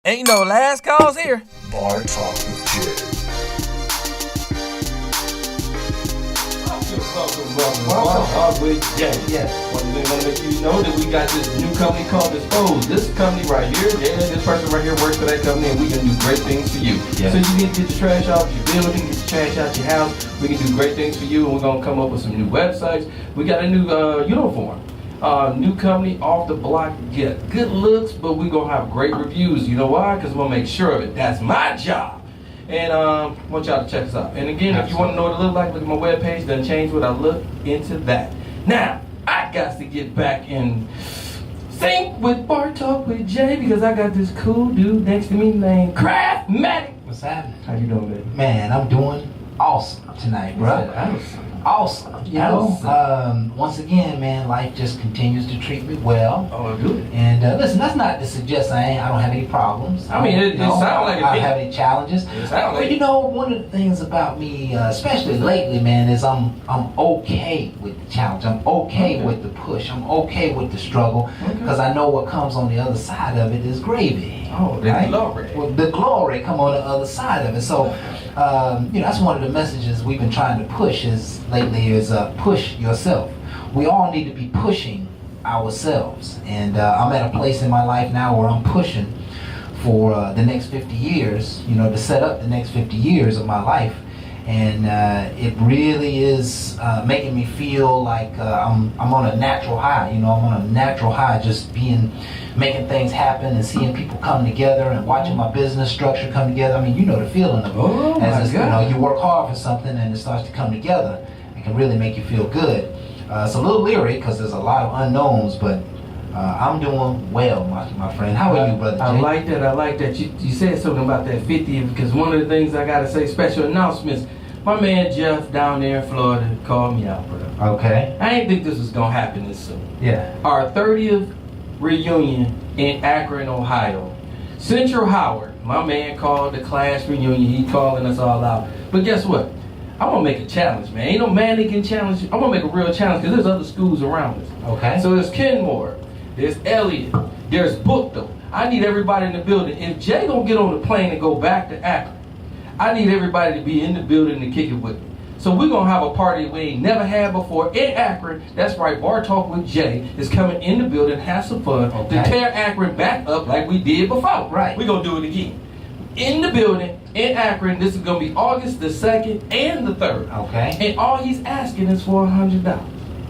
Ain't no last calls here. Bar Talk with Jay. Welcome. Bar Talk with Jay. Yes. Want to make you know that we got this new company called Dispose. This company right here, this person right here works for that company, and we can do great things for you. Yeah. So you need to get your trash out your building, get your trash out your house. We can do great things for you, and we're gonna come up with some new websites. We got a new uniform. New company off the block, get good looks, but we gonna have great reviews. You know why? Because we'll make sure of it. That's my job. And I want y'all to check us out. And again, if you want to know what it looks like, look at my webpage. Done change what I look into that. Now, I got to get back in sync with Bar Talk with Jay because I got this cool dude next to me named Craftmatic. What's happening? How you doing, baby? Man, I'm doing awesome tonight, bro. Awesome. You know, once again, man, life just continues to treat me well. Oh, good. And listen, that's not to suggest I don't have any problems. I mean, it sounds like I don't have any challenges. It sounds like but you know, one of the things about me, especially lately, man, is I'm okay with the challenge. I'm okay with the push. I'm okay with the struggle because I know what comes on the other side of it is gravy. Oh, the glory. Well, the glory come on the other side of it. So, you know, that's one of the messages we've been trying to push lately is push yourself. We all need to be pushing ourselves. And I'm at a place in my life now where I'm pushing for the next 50 years, you know, to set up the next 50 years of my life. And it really is making me feel like I'm on a natural high. You know, I'm on a natural high, just making things happen and seeing people come together and watching my business structure come together. I mean, you know the feeling of it. Oh, as my God. You know, you work hard for something and it starts to come together. It can really make you feel good. It's a little leery because there's a lot of unknowns, but I'm doing well, my friend. How are you, brother Jay? I like that. You said something about that 50 because one of the things I got to say, special announcements. My man Jeff down there in Florida called me out, bro. Okay. I didn't think this was going to happen this soon. Yeah. Our 30th reunion in Akron, Ohio. Central Howard, my man called the class reunion. He calling us all out. But guess what? I'm going to make a challenge, man. Ain't no man that can challenge you. I'm going to make a real challenge because there's other schools around us. Okay. So there's Kenmore, there's Elliott, there's Bookto. I need everybody in the building. If Jay going to get on the plane and go back to Akron, I need everybody to be in the building to kick it with me. So we're going to have a party we ain't never had before in Akron. That's right, Bar Talk with Jay is coming in the building, have some fun, to tear Akron back up like we did before. Right. We're going to do it again. In the building, in Akron, this is going to be August the 2nd and the 3rd. Okay. And all he's asking is for $100.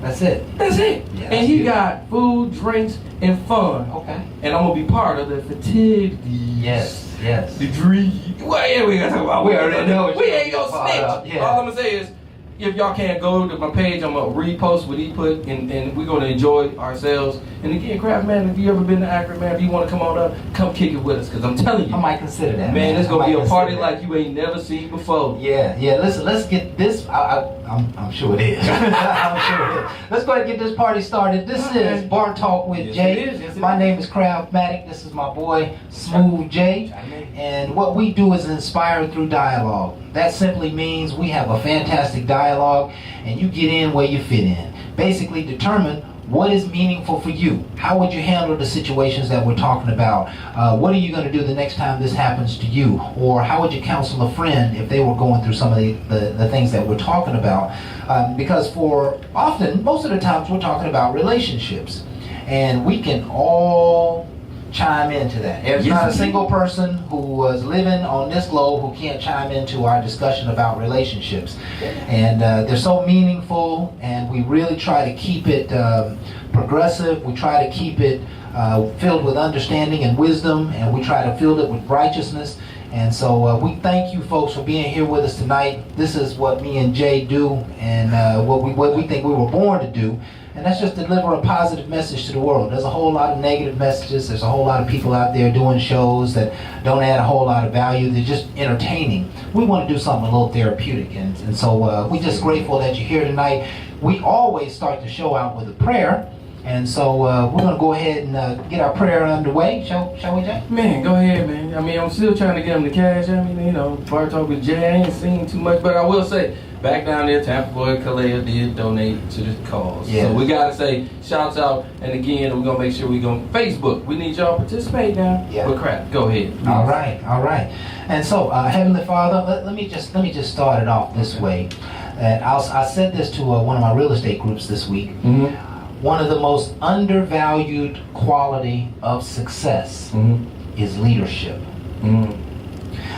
That's it. That's it. Yeah, and he got food, drinks, and fun. Okay. And I'm going to be part of the fatigue. Yes. The dream. Well, yeah, we got to talk about. We already know. We ain't gonna snitch. Yeah. All I'm gonna say is, if y'all can't go to my page, I'm gonna repost what he put, and we're gonna enjoy ourselves. And again, Craftman, if you ever been to Akron, man, if you want to come on up, come kick it with us, cause I'm telling you, I might consider that. man, it's gonna I be might a party consider like you ain't never seen before. Yeah. Listen, let's get this. I'm sure it is. I'm sure it is. Let's go ahead and get this party started. This is Bar Talk with Jay. My name is Craftmatic. This is my boy Smooth Jay. And what we do is inspire through dialogue. That simply means we have a fantastic dialogue, and you get in where you fit in. Basically, determine what is meaningful for you. How would you handle the situations that we're talking about? What are you going to do the next time this happens to you? Or how would you counsel a friend if they were going through some of the things that we're talking about? Because most of the times we're talking about relationships. And we can all chime into that. There's not a single person who was living on this globe who can't chime into our discussion about relationships. And they're so meaningful, and we really try to keep it progressive. We try to keep it filled with understanding and wisdom, and we try to fill it with righteousness. And so we thank you folks for being here with us tonight. This is what me and Jay do, and what we think we were born to do. And that's just deliver a positive message to the world. There's a whole lot of negative messages. There's a whole lot of people out there doing shows that don't add a whole lot of value. They're just entertaining. We want to do something a little therapeutic. And so we're just grateful that you're here tonight. We always start the show out with a prayer. And so we're going to go ahead and get our prayer underway. Shall we, Jay? Man, go ahead, man. I mean, I'm still trying to get him the cash. I mean, Bar Talk with Jay, I ain't seen too much, but I will say, back down there, Tampa Boy Kalea did donate to the cause. Yes. So we got to say, shouts out, and again, we're going to make sure we go Facebook. We need y'all to participate now. Yeah. But crap, go ahead. All right. And so, Heavenly Father, let me just start it off this way. I said this to one of my real estate groups this week. Mm-hmm. One of the most undervalued quality of success is leadership.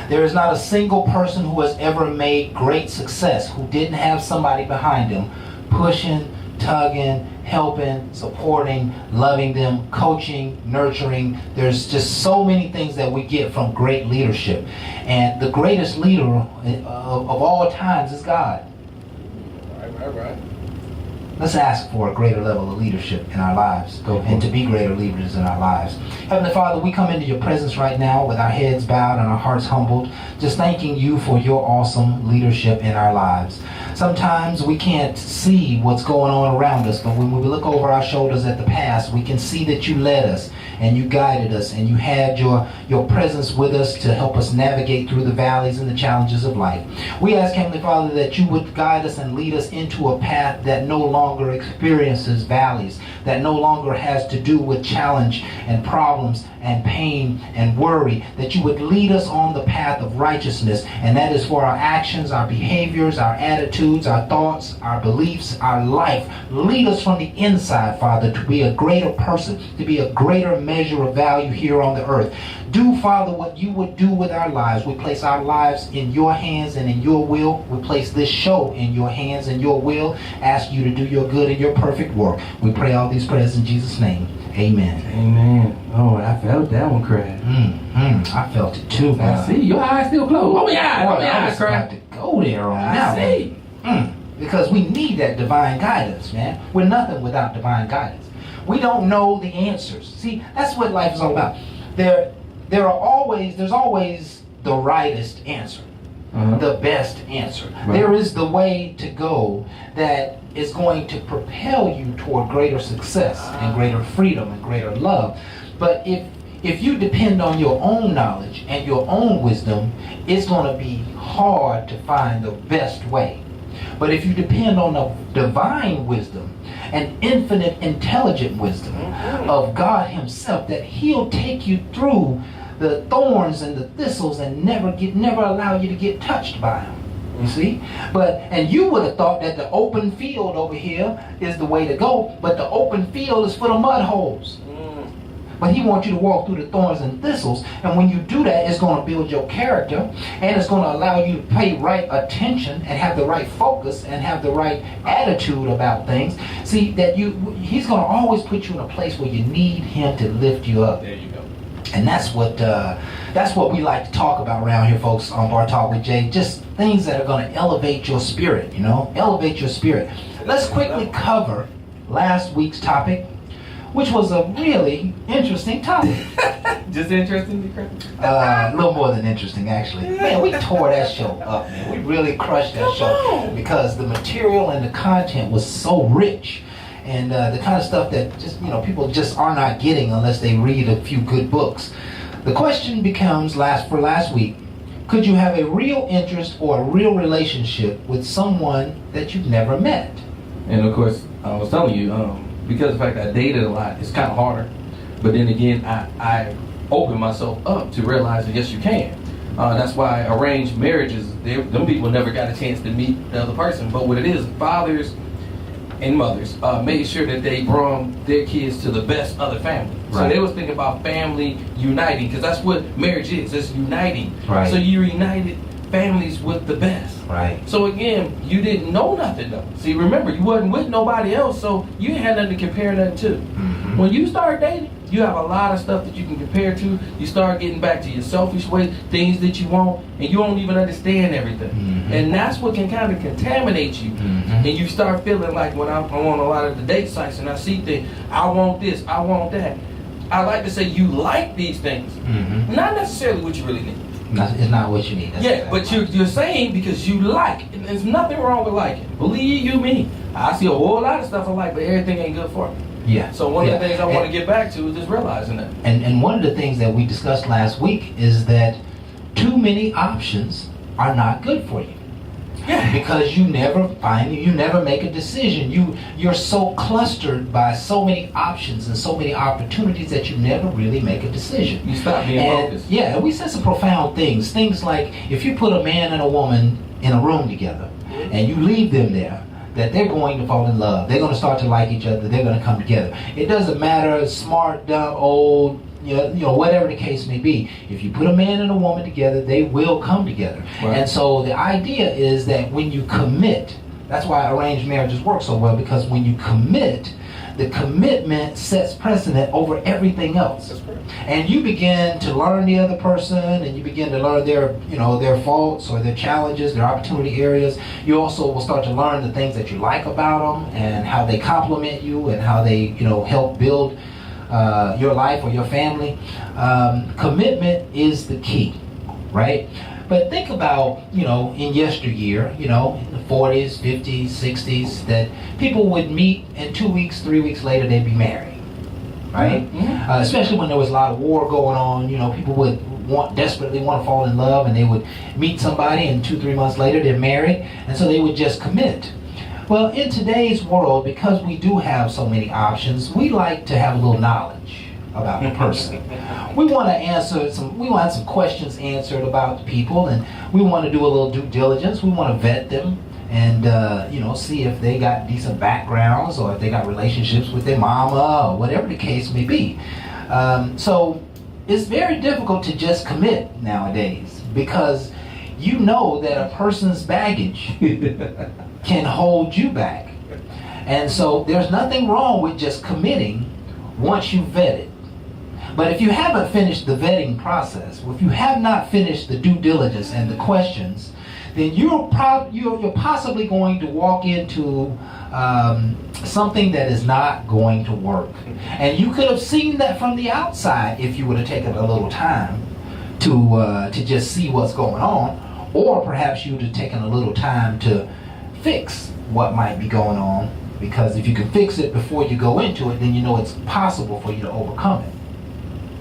There is not a single person who has ever made great success who didn't have somebody behind them pushing, tugging, helping, supporting, loving them, coaching, nurturing. There's just so many things that we get from great leadership. And the greatest leader of all times is God. Right. Let's ask for a greater level of leadership in our lives and to be greater leaders in our lives. Heavenly Father, we come into your presence right now with our heads bowed and our hearts humbled, just thanking you for your awesome leadership in our lives. Sometimes we can't see what's going on around us, but when we look over our shoulders at the past, we can see that you led us and you guided us and you had your presence with us to help us navigate through the valleys and the challenges of life. We ask, Heavenly Father, that you would guide us and lead us into a path that no longer experiences valleys, that no longer has to do with challenge and problems and pain and worry, that you would lead us on the path of righteousness, and that is for our actions, our behaviors, our attitudes, our thoughts, our beliefs, our life. Lead us from the inside, Father, to be a greater person, to be a greater measure of value here on the earth. Do, Father, what you would do with our lives. We place our lives in your hands and in your will. We place this show in your hands and your will. Ask you to do your good and your perfect work. We pray all these prayers in Jesus' name. Amen. Amen. Oh, I felt that one crack. I felt it too, man. I see. Your eyes still closed. Oh, yeah. Boy, I was about to go there on that one. Because we need that divine guidance, man. We're nothing without divine guidance. We don't know the answers. See, that's what life is all about. There's always the rightest answer, the best answer. Right. There is the way to go that is going to propel you toward greater success and greater freedom and greater love. But if you depend on your own knowledge and your own wisdom, it's going to be hard to find the best way. But if you depend on the divine wisdom and infinite intelligent wisdom of God himself, that he'll take you through the thorns and the thistles and never allow you to get touched by them. You see? And you would have thought that the open field over here is the way to go, but the open field is full of mud holes. But he wants you to walk through the thorns and thistles, and when you do that, it's going to build your character, and it's going to allow you to pay right attention and have the right focus and have the right attitude about things. See, that he's going to always put you in a place where you need him to lift you up. There you go. And that's what we like to talk about around here, folks, on Bar Talk with Jay. Just things that are going to elevate your spirit, elevate your spirit. Let's quickly cover last week's topic, which was a really interesting topic. Just interesting, a little more than interesting, actually. Man, we tore that show up, man. We really crushed that show because the material and the content was so rich. And the kind of stuff that just people just are not getting unless they read a few good books. The question becomes, for last week, could you have a real interest or a real relationship with someone that you've never met? And of course, I was telling you, because of the fact that I dated a lot, it's kind of harder. But then again, I opened myself up to realize that yes, you can. That's why arranged marriages, them people never got a chance to meet the other person. But what it is, fathers and mothers made sure that they brought their kids to the best other family. Right. So they was thinking about family uniting, because that's what marriage is. It's uniting. Right. So you united families with the best. Right. So again, you didn't know nothing though. See, remember, you wasn't with nobody else, so you ain't had nothing to compare nothing to. Mm-hmm. When you start dating, you have a lot of stuff that you can compare to. You start getting back to your selfish ways, things that you want, and you don't even understand everything. Mm-hmm. And that's what can kind of contaminate you. Mm-hmm. And you start feeling like, when I'm on a lot of the date sites and I see things, I want this, I want that. I like to say you like these things, not necessarily what you really need. It's not what you need. That's exactly but you're saying because you like. And there's nothing wrong with liking. Believe you me. I see a whole lot of stuff I like, but everything ain't good for me. Yeah. So one of Yeah. the things I want to get back to is just realizing that. And one of the things that we discussed last week is that too many options are not good for you. Yeah. Because you never make a decision. You're so clustered by so many options and so many opportunities that you never really make a decision. You stop being focused. Yeah, and we said some profound things. Things like if you put a man and a woman in a room together and you leave them there, that they're going to fall in love. They're going to start to like each other. They're going to come together. It doesn't matter, smart, dumb, old, whatever the case may be. If you put a man and a woman together, they will come together. Right. And so the idea is that when you commit, that's why arranged marriages work so well, because when you commit, the commitment sets precedent over everything else. That's correct. And you begin to learn the other person, and you begin to learn their faults or their challenges, their opportunity areas. You also will start to learn the things that you like about them and how they complement you and how they, help build your life or your family. Commitment is the key, right? But think about, in yesteryear, in the 40s, 50s, 60s, that people would meet and 2 weeks, 3 weeks later they'd be married, right? Mm-hmm. Especially when there was a lot of war going on, people would desperately want to fall in love, and they would meet somebody and 2-3 months later they're married, and so they would just commit. Well, in today's world, because we do have so many options, we like to have a little knowledge about the person. We want to some questions answered about the people, and we want to do a little due diligence. We want to vet them and see if they got decent backgrounds or if they got relationships with their mama or whatever the case may be. So it's very difficult to just commit nowadays, because you know that a person's baggage can hold you back. And so there's nothing wrong with just committing once you've vetted. But if you haven't finished the vetting process, or if you have not finished the due diligence and the questions, then you're possibly going to walk into something that is not going to work. And you could have seen that from the outside if you would have taken a little time to just see what's going on, or perhaps you would have taken a little time to fix what might be going on, because if you can fix it before you go into it, then it's possible for you to overcome it,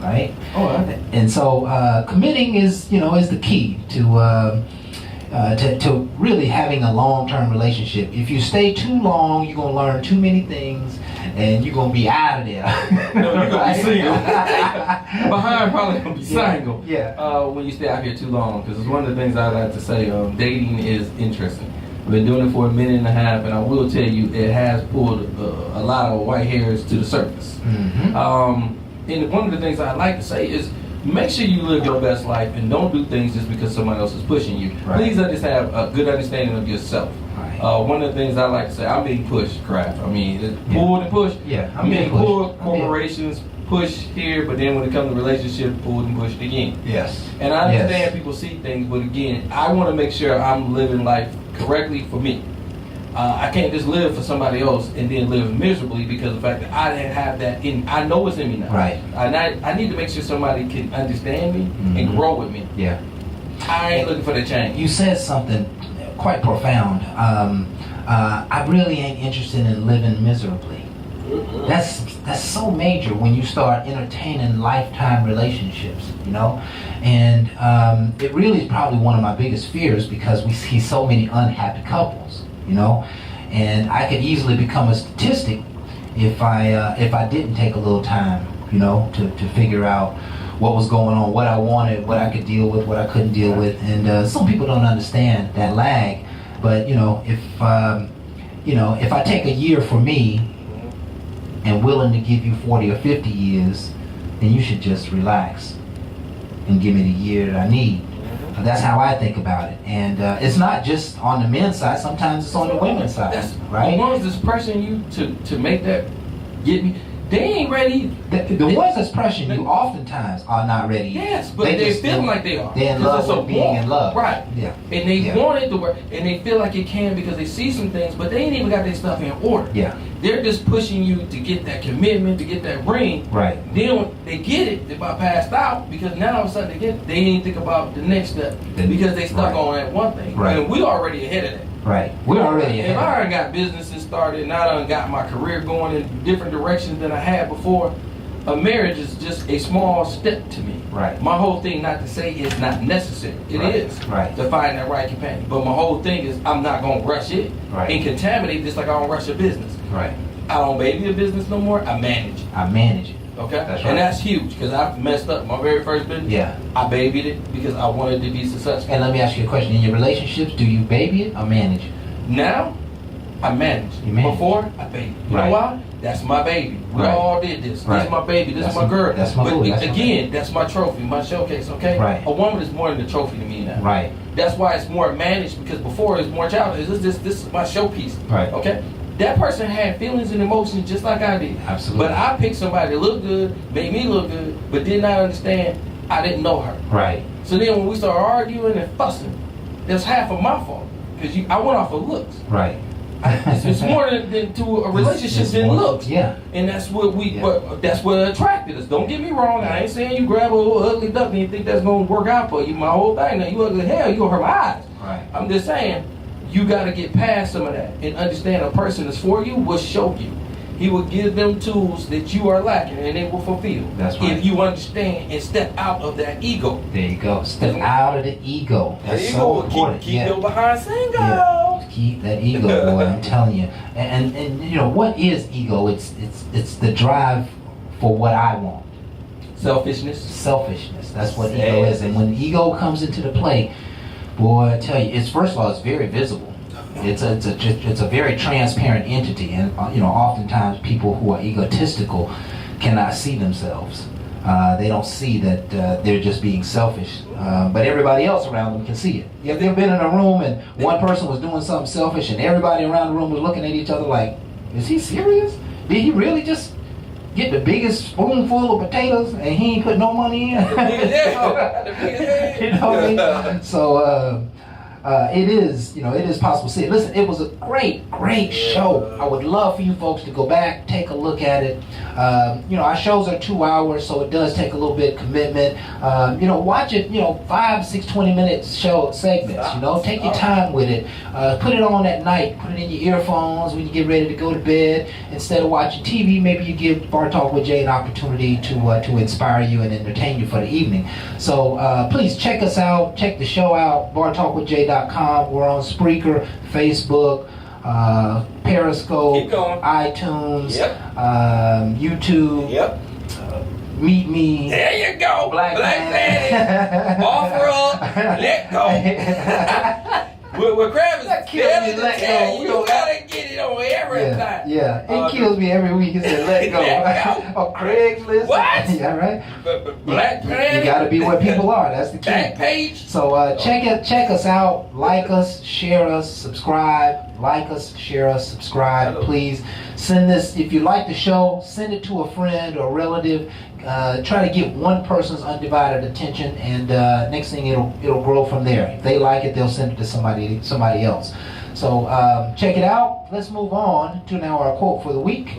right? Oh, right. And so committing is the key to really having a long-term relationship. If you stay too long, you're gonna learn too many things, and you're gonna be out of there. No, you're gonna be single. Behind probably gonna be single. Yeah. When you stay out here too long, because it's one of the things I like to say. Dating is interesting. I've been doing it for a minute and a half, and I will tell you, it has pulled a lot of white hairs to the surface. Mm-hmm. And one of the things I like to say is, make sure you live your best life and don't do things just because someone else is pushing you. Right. Please just have a good understanding of yourself. Right. One of the things I like to say, I'm being pushed, Craft. I mean, it's pulled and pushed. Yeah, I'm being pushed. pulled, corporations push here, but then when it comes to relationship, pulled and pushed again. Yes. And I understand people see things, but again, I want to make sure I'm living life correctly for me. I can't just live for somebody else and then live miserably because of the fact that I didn't have that in. I know it's in me now. Right. And I need to make sure somebody can understand me and Mhm. grow with me. Yeah. I ain't looking for the change. You said something quite profound. I really ain't interested in living miserably. That's so major when you start entertaining lifetime relationships, and it really is probably one of my biggest fears, because we see so many unhappy couples, and I could easily become a statistic if I didn't take a little time, to figure out what was going on, what I wanted, what I could deal with, what I couldn't deal with, and some people don't understand that lag. But if I take a year for me and willing to give you 40 or 50 years, then you should just relax and give me the year that I need. That's how I think about it. And it's not just on the men's side, sometimes it's on the women's side, right? The ones that's pressing you to make that get me, they ain't ready. The ones that's pressuring you oftentimes are not ready yet. Yes, but they feel like they are. They're in love with being in love. Right. Yeah. And they want it to work, and they feel like it can because they see some things, but they ain't even got their stuff in order. Yeah. They're just pushing you to get that commitment, to get that ring. Right. Then when they get it, they about passed out because now all of a sudden they didn't think about the next step because they stuck on that one thing. Right. And we already ahead of that. Right. We're already ahead. If I already got businesses started and I done got my career going in different directions than I had before, a marriage is just a small step to me. Right. My whole thing, not to say it's not necessary. It is Right. to find that right companion. But my whole thing is I'm not going to rush it and contaminate just like I don't rush a business. Right. I don't baby a business no more. I manage it. I manage it. Okay? That's right. And that's huge because I messed up my very first business. Yeah. I babied it because I wanted to be successful. And let me ask you a question. In your relationships, do you baby it or manage it? Now, I manage. You manage. Before, I baby. You Right. know why? That's my baby. We Right. all did this. Right. This is my baby. This That's is my girl. that's my but boo. That's my again, that's my trophy, my showcase, okay? Right. A woman is more than a trophy to me now. Right. That's why it's more managed because before it's more childish. This is my showpiece. Right. Okay? That person had feelings and emotions just like I did. Absolutely. But I picked somebody that looked good, made me look good, but did not understand I didn't know her. Right. So then when we started arguing and fussing, that's half of my fault. Because I went off of looks. Right. It's more than to a relationship It's than more- looks. Yeah. And that's what Yeah. that's what attracted us. Don't get me wrong. I ain't saying you grab a little ugly duckling and think that's gonna work out for you. My whole thing, now you ugly as hell, you gonna hurt my eyes. Right. I'm just saying, you gotta get past some of that and understand a person that's for you will show you. He will give them tools that you are lacking and they will fulfill. That's right. If you understand and step out of that ego. There you go. Step out of the ego. That's There you so go. important. Keep your behind single. Yeah. Keep that ego, boy. I'm telling you. And you know what is ego? It's the drive for what I want. Selfishness. Selfishness. That's what ego is. And when ego comes into the play, boy, I tell you, it's first of all, it's very visible. It's a very transparent entity, and you know, oftentimes people who are egotistical cannot see themselves. They don't see that they're just being selfish, but everybody else around them can see it. You ever been in a room and one person was doing something selfish, and everybody around the room was looking at each other like, "Is he serious? Did he really just get the biggest spoonful of potatoes and he ain't put no money in?" You know what I mean? So. It is, you know, it is possible to see it. Listen, it was a great show. I would love for you folks to go back, take a look at it. You know, our shows are 2 hours, so it does take a little bit of commitment. You know, watch it, you know, 5, 6, 20-minute show segments, you know, take your time with it. Put it on at night, put it in your earphones when you get ready to go to bed. Instead of watching TV, maybe you give Bar Talk with Jay an opportunity to inspire you and entertain you for the evening. So please check us out, check the show out, bartalkwithjay.com. We're on Spreaker, Facebook, Periscope, iTunes, YouTube. Yep. Meet Me. There you go. Black Planet. Offer up. Let go. With Kravis, That kills me, let go. You gotta get it on everything. Yeah, it kills me every week. It said let go. Let go. On Craigslist. What? Yeah, right. But Black Planet. You gotta be where people are. That's the key. Back page. So check us out, like us, share us, subscribe. Like us, share us, subscribe. Hello. Please send this. If you like the show, send it to a friend or relative. Try to get one person's undivided attention, and next thing it'll grow from there. If they like it, they'll send it to somebody else. So check it out. Let's move on to now our quote for the week.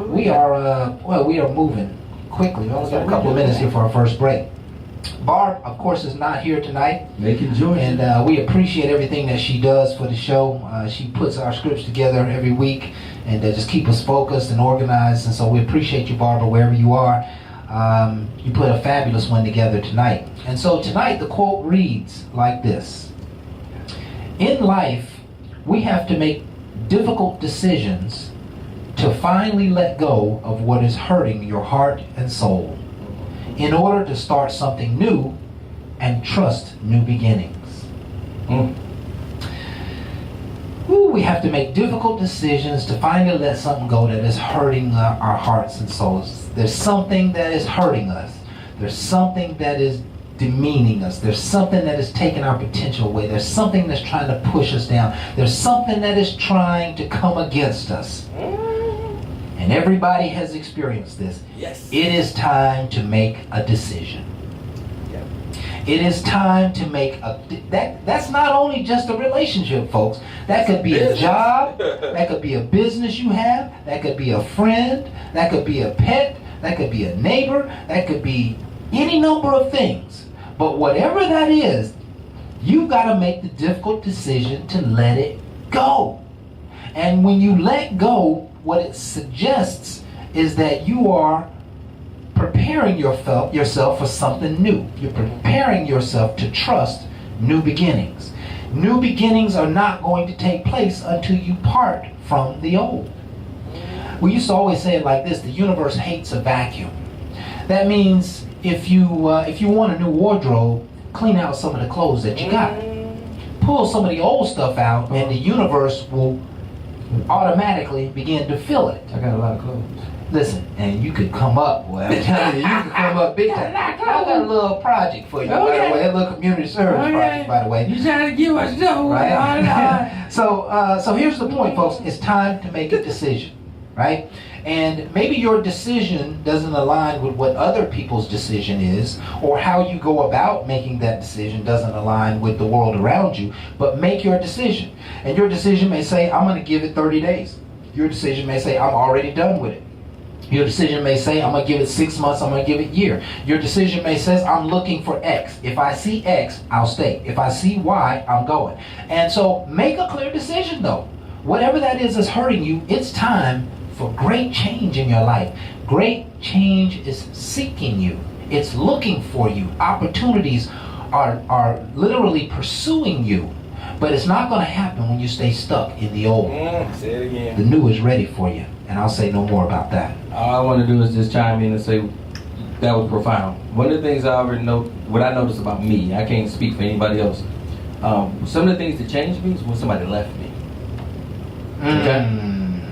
We are moving quickly. We only got a couple of minutes here for our first break. Barb, of course, is not here tonight. Making joy. And we appreciate everything that she does for the show. She puts our scripts together every week and just keep us focused and organized. And so we appreciate you, Barbara, wherever you are. You put a fabulous one together tonight. And so tonight the quote reads like this. In life, we have to make difficult decisions to finally let go of what is hurting your heart and soul in order to start something new and trust new beginnings. Ooh, we have to make difficult decisions to finally let something go that is hurting our hearts and souls. There's something that is hurting us. There's something that is demeaning us. There's something that is taking our potential away. There's something that's trying to push us down. There's something that is trying to come against us. And everybody has experienced this. Yes. It is time to make a decision. Yeah. It is time to make that's not only just a relationship, folks. That could be a job, that could be a business you have, that could be a friend, that could be a pet, that could be a neighbor, that could be any number of things. But whatever that is, you got to make the difficult decision to let it go. And when you let go, what it suggests is that you are preparing yourself for something new. You're preparing yourself to trust new beginnings. New beginnings are not going to take place until you part from the old. We used to always say it like this: the universe hates a vacuum. That means if you want a new wardrobe, clean out some of the clothes that you got. Pull some of the old stuff out, and the universe will automatically begin to fill it. I got a lot of clothes. Listen, and you could come up, boy. I'm telling you, you could come up big time. I got a little project for you, by the way. A little community service project, by the way. You trying to give us stuff, right? So here's the point, folks. It's time to make a decision, right? And maybe your decision doesn't align with what other people's decision is, or how you go about making that decision doesn't align with the world around you, but make your decision. And your decision may say, I'm going to give it 30 days. Your decision may say, I'm already done with it. Your decision may say, I'm going to give it 6 months, I'm going to give it a year. Your decision may say, I'm looking for X. If I see X, I'll stay. If I see Y, I'm going. And so make a clear decision, though. Whatever that is that's hurting you, it's time for great change in your life. Great change is seeking you. It's looking for you. Opportunities are literally pursuing you. But it's not going to happen when you stay stuck in the old. Say it again. The new is ready for you. And I'll say no more about that. All I want to do is just chime in and say that was profound. One of the things I already know, what I noticed about me, I can't speak for anybody else. Some of the things that changed me is when somebody left me. Okay?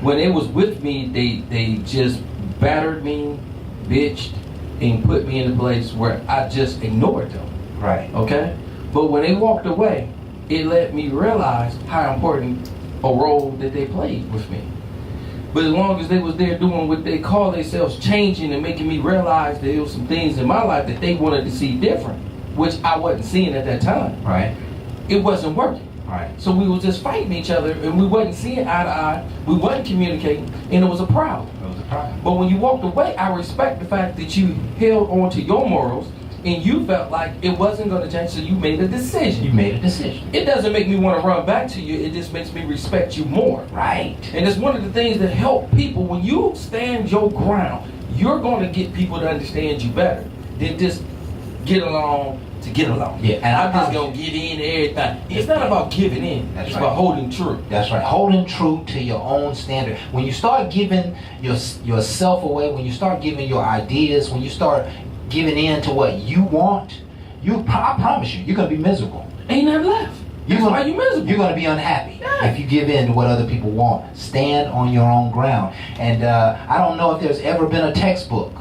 When it was with me, they just battered me, bitched, and put me in a place where I just ignored them. Right. Okay? But when they walked away, it let me realize how important a role that they played with me. But as long as they was there doing what they call themselves, changing and making me realize that there was some things in my life that they wanted to see different, which I wasn't seeing at that time. Right. It wasn't working. Right. So we was just fighting each other, and we wasn't seeing eye to eye. We wasn't communicating, and it was a problem. It was a problem. But when you walked away, I respect the fact that you held on to your morals, and you felt like it wasn't going to change, so you made a decision. You made a decision. It doesn't make me want to run back to you. It just makes me respect you more. Right. And it's one of the things that help people. When you stand your ground, you're going to get people to understand you better than just get along to get along. Yeah, and I'm just going to get in everything. It's not about giving in. That's it's right. about holding true. That's right. Holding true to your own standard. When you start giving yourself away, when you start giving your ideas, when you start giving in to what you want, I promise you, you're going to be miserable. Ain't nothing left. That's why you miserable. You're going to be unhappy Yeah. if you give in to what other people want. Stand on your own ground. And I don't know if there's ever been a textbook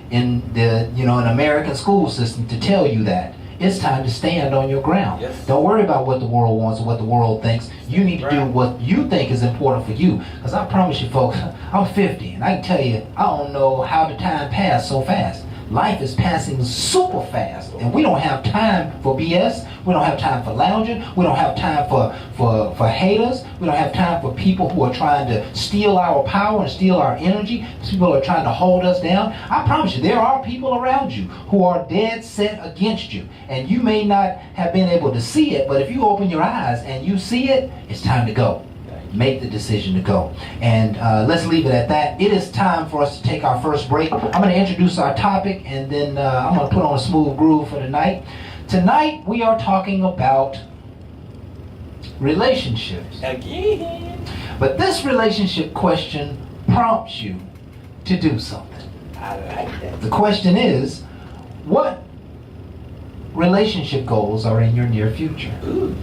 in an American school system to tell you that. It's time to stand on your ground. Yes. Don't worry about what the world wants or what the world thinks. You need to do what you think is important for you. Because I promise you, folks, I'm 50, and I can tell you, I don't know how the time passed so fast. Life is passing super fast, and we don't have time for BS. We don't have time for lounging. We don't have time for haters. We don't have time for people who are trying to steal our power and steal our energy. People are trying to hold us down. I promise you, there are people around you who are dead set against you, and you may not have been able to see it, but if you open your eyes and you see it, it's time to go. Make the decision to go. And let's leave it at that. It is time for us to take our first break. I'm going to introduce our topic, and then I'm going to put on a smooth groove for tonight. Tonight we are talking about relationships. Again. But this relationship question prompts you to do something. I like that. The question is, what relationship goals are in your near future? Ooh.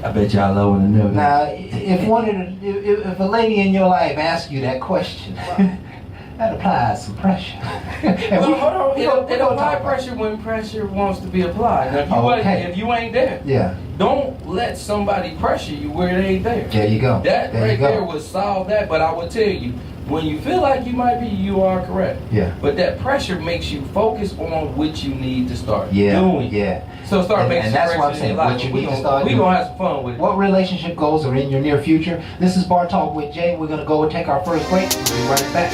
I bet y'all low in the know. Now, if a lady in your life asks you that question, that applies some pressure. Well, hold on. It apply pressure when pressure wants to be applied. Now, if you ain't there, yeah, don't let somebody pressure you where it ain't there. there you go. That there right you go. there would solve that. But I will tell you, when you feel like you might be, you are correct. Yeah. But that pressure makes you focus on what you need to start Yeah. doing. Yeah. So start making And that's what I'm corrections in saying. your life. What you We need to gonna- start We doing. gonna have some fun with it. What relationship goals are in your near future? This is Bar Talk with Jay. We're gonna go and take our first break. We'll be right back.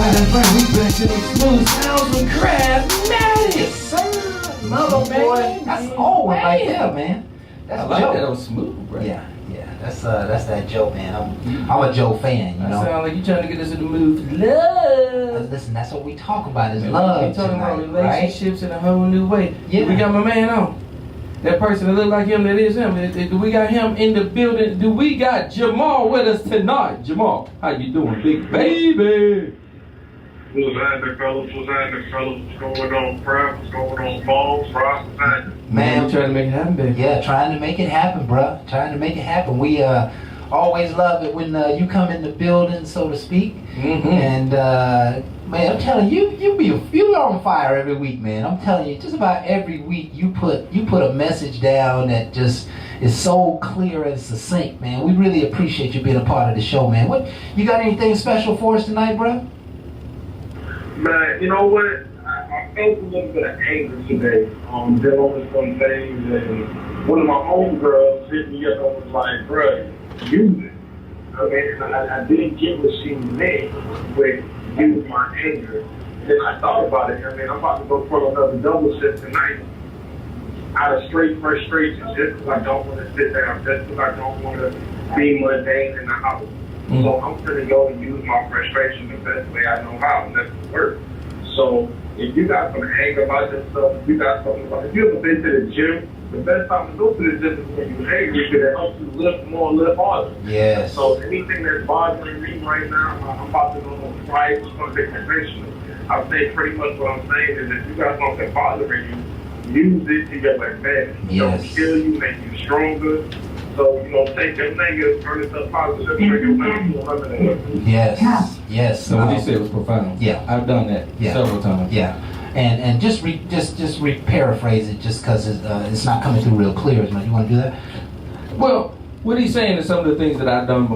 That's right, we back to the smooth sounds with Craftmatic. Yes, sir. Another boy. Man. That's old one right there, man. That's I like Joe. that. That was smooth, bro. Yeah, yeah. That's that Joe, man. I'm a Joe fan, you That know. sound like you trying to get us in the mood for love. Listen, that's what we talk about is Man, love we talking about tonight, right? relationships in a whole new way. Yeah. We got my man on. That person that look like him, that is him. Do we got him in the building? Do we got Jamal with us tonight? Jamal, how you doing, big baby? What's happening, fellas? What's happening, fellas? What's going on, Prep? What's going on, Balls? Ross, what's happening? Man, we trying to make it happen, baby. Yeah, trying to make it happen, bruh. Trying to make it happen. We always love it when you come in the building, so to speak. Mm-hmm. And man, I'm telling you, you're on fire every week, man. I'm telling you, just about every week you put a message down that just is so clear and succinct, man. We really appreciate you being a part of the show, man. What you got anything special for us tonight, bruh? Man, you know what? I felt a little bit of anger today dealing with some things, and one of my homegirls hit me up and was like, bruh, use it. I mean, I didn't get what she meant with use my anger. And then I thought about it. I mean, I'm about to go pull another double shift tonight out of straight frustration just because I don't want to sit down, just because I don't want to be mundane in the house. Mm-hmm. So I'm going to go and use my frustration the best way I know how, and that's to work. So if you got some anger about yourself, if you got something about, if you ever been to the gym, the best time to go to the gym is when you're angry because it helps you lift more, lift harder. Yes. So anything that's bothering me right now, I'm about to go on quiet for something conventional. I'll say pretty much what I'm saying is if you got something bothering you, use it to your advantage. Yes. Don't kill you, make you stronger. So, take your negative, turn it to positive, turn your negative to eliminate. Yes. So what you said was profound. Yeah. I've done that several times. Yeah, and just paraphrase it just because it's not coming through real clear. You want to do that? Well, what he's saying is some of the things that I've done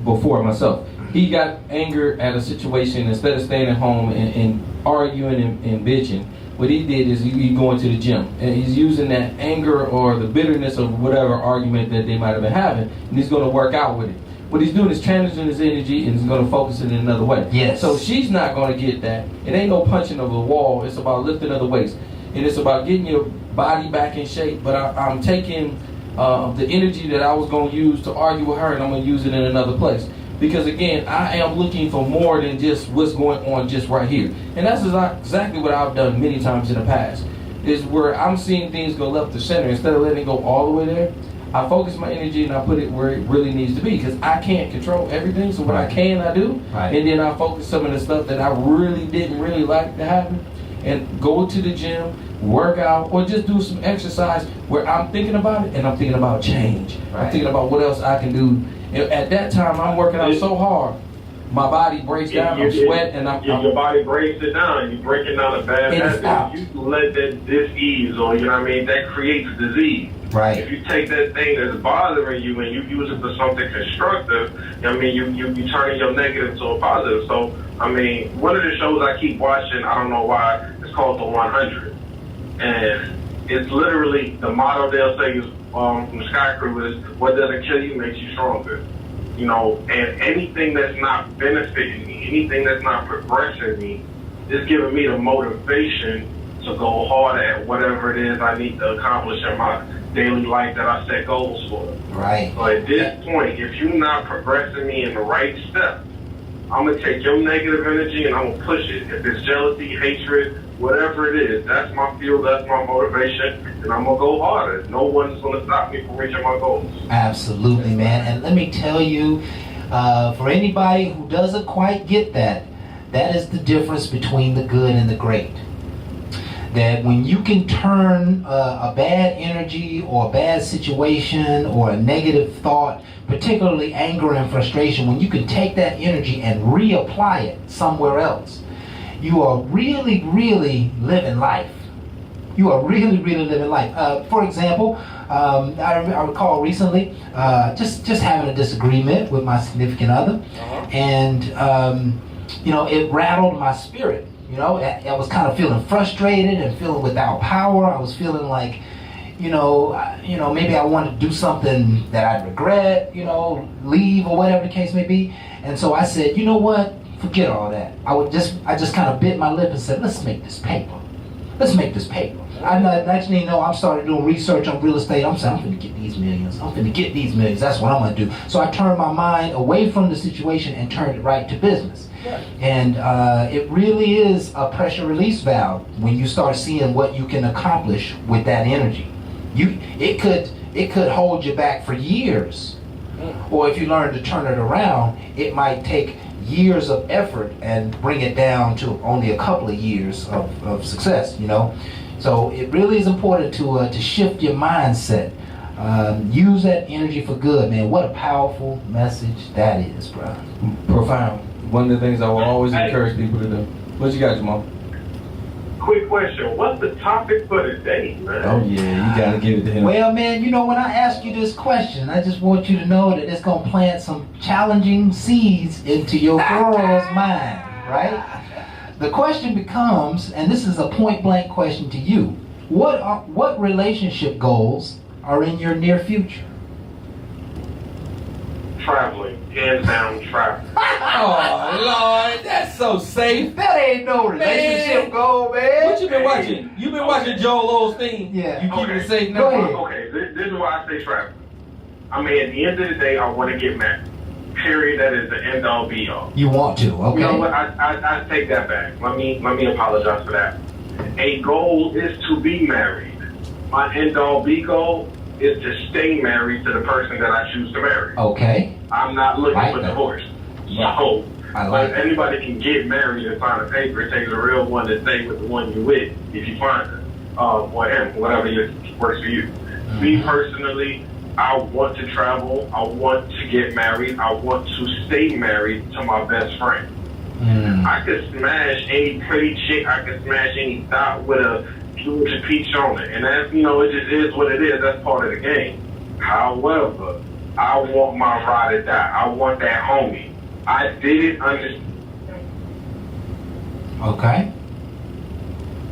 before myself. He got anger at a situation instead of staying at home and arguing and bitching. What he did is he going to the gym and he's using that anger or the bitterness of whatever argument that they might have been having, and he's going to work out with it. What he's doing is challenging his energy and he's going to focus it in another way. Yes. So she's not going to get that. It ain't no punching of the wall. It's about lifting other weights, and it's about getting your body back in shape. But I'm taking the energy that I was going to use to argue with her, and I'm going to use it in another place. Because again, I am looking for more than just what's going on just right here. And that's exactly what I've done many times in the past. Is where I'm seeing things go left to center. Instead of letting it go all the way there, I focus my energy and I put it where it really needs to be. Because I can't control everything. So what I can, I do. Right. And then I focus some of the stuff that I really didn't really like to happen. And go to the gym, work out, or just do some exercise where I'm thinking about it and I'm thinking about change. Right. I'm thinking about what else I can do. At that time, I'm working out so hard, my body breaks down, I'm sweating, and your body breaks it down. You're breaking down a bad And it's out. habit. You let that dis-ease or, that creates disease. Right. If you take that thing that's bothering you and you use it for something constructive, you turning your negative to a positive. So, one of the shows I keep watching, I don't know why, it's called The 100. And it's literally, the motto they'll say is, from Sky Crew is, what doesn't kill you makes you stronger. And anything that's not benefiting me, anything that's not progressing me, is giving me the motivation to go hard at whatever it is I need to accomplish in my daily life that I set goals for. Right. So at this point, if you're not progressing me in the right step, I'm going to take your negative energy and I'm going to push it. If it's jealousy, hatred, whatever it is, that's my fuel, that's my motivation, and I'm going to go harder. No one's going to stop me from reaching my goals. Absolutely, man. And let me tell you, for anybody who doesn't quite get that, that is the difference between the good and the great. that when you can turn a bad energy or a bad situation or a negative thought, particularly anger and frustration, when you can take that energy and reapply it somewhere else, you are really, really living life. You are really, really living life. For example, I recall recently just having a disagreement with my significant other, and it rattled my spirit. I was kind of feeling frustrated and feeling without power. I was feeling like, maybe I wanted to do something that I'd regret, leave or whatever the case may be. And so I said, you know what? Forget all that. I just kind of bit my lip and said, let's make this paper. Let's make this paper. I'm started doing research on real estate. I'm saying, I'm going to get these millions. I'm going to get these millions. That's what I'm going to do. So I turned my mind away from the situation and turned it right to business. And it really is a pressure release valve when you start seeing what you can accomplish with that energy. It could hold you back for years. Or if you learn to turn it around, it might take years of effort and bring it down to only a couple of years of success, So it really is important to shift your mindset. Use that energy for good, man. What a powerful message that is, bro. Profound. One of the things I will always encourage people to do. What you got, Jamal? Quick question. What's the topic for today, man? Oh, yeah. You got to give it to him. Well, man, when I ask you this question, I just want you to know that it's going to plant some challenging seeds into your girl's mind, right? The question becomes, and this is a point-blank question to you, what relationship goals are in your near future? Traveling. Hands down, traveling. Oh, Lord. That's so safe. That ain't no relationship goal, man. What you been watching? You been watching Joel Osteen? Yeah. You keep it safe now? Go ahead. Okay, this is why I say traveling. I mean, at the end of the day, I want to get married. Period. That is the end all be all. You want to, okay. You know what? I take that back. Let me apologize for that. A goal is to be married. My end all be goal is to stay married to the person that I choose to marry. Okay. I'm not looking for divorce. So, anybody can get married and sign a paper. It takes a real one to stay with the one you're with if you find her. Or him, whatever works for you. Me personally, I want to travel. I want to get married. I want to stay married to my best friend. I could smash any pretty chick. I could smash any dot with a Georgia peach on it. And that's, it just is what it is. That's part of the game. However, I want my ride or die. I want that homie. I didn't understand. Okay.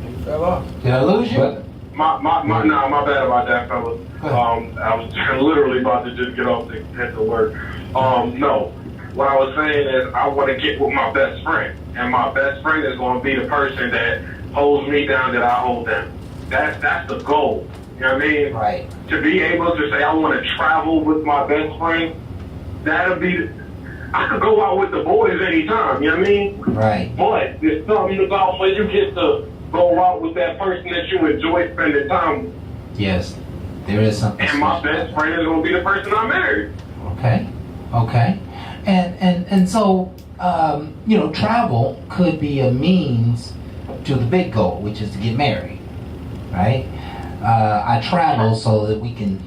You fell off. Did I lose you? My bad about that, fellas. I was literally about to just get off to head to work. No. What I was saying is I want to get with my best friend. And my best friend is going to be the person that holds me down, that I hold them. That's the goal. You know what I mean? Right. To be able to say I want to travel with my best friend, that'll be... I could go out with the boys anytime, you know what I mean? Right. But there's something about when you get to go out with that person that you enjoy spending time with. Yes. There is something. And my best friend is going to be the person I married. Okay. And so, travel could be a means to the big goal, which is to get married, right? I travel so that we can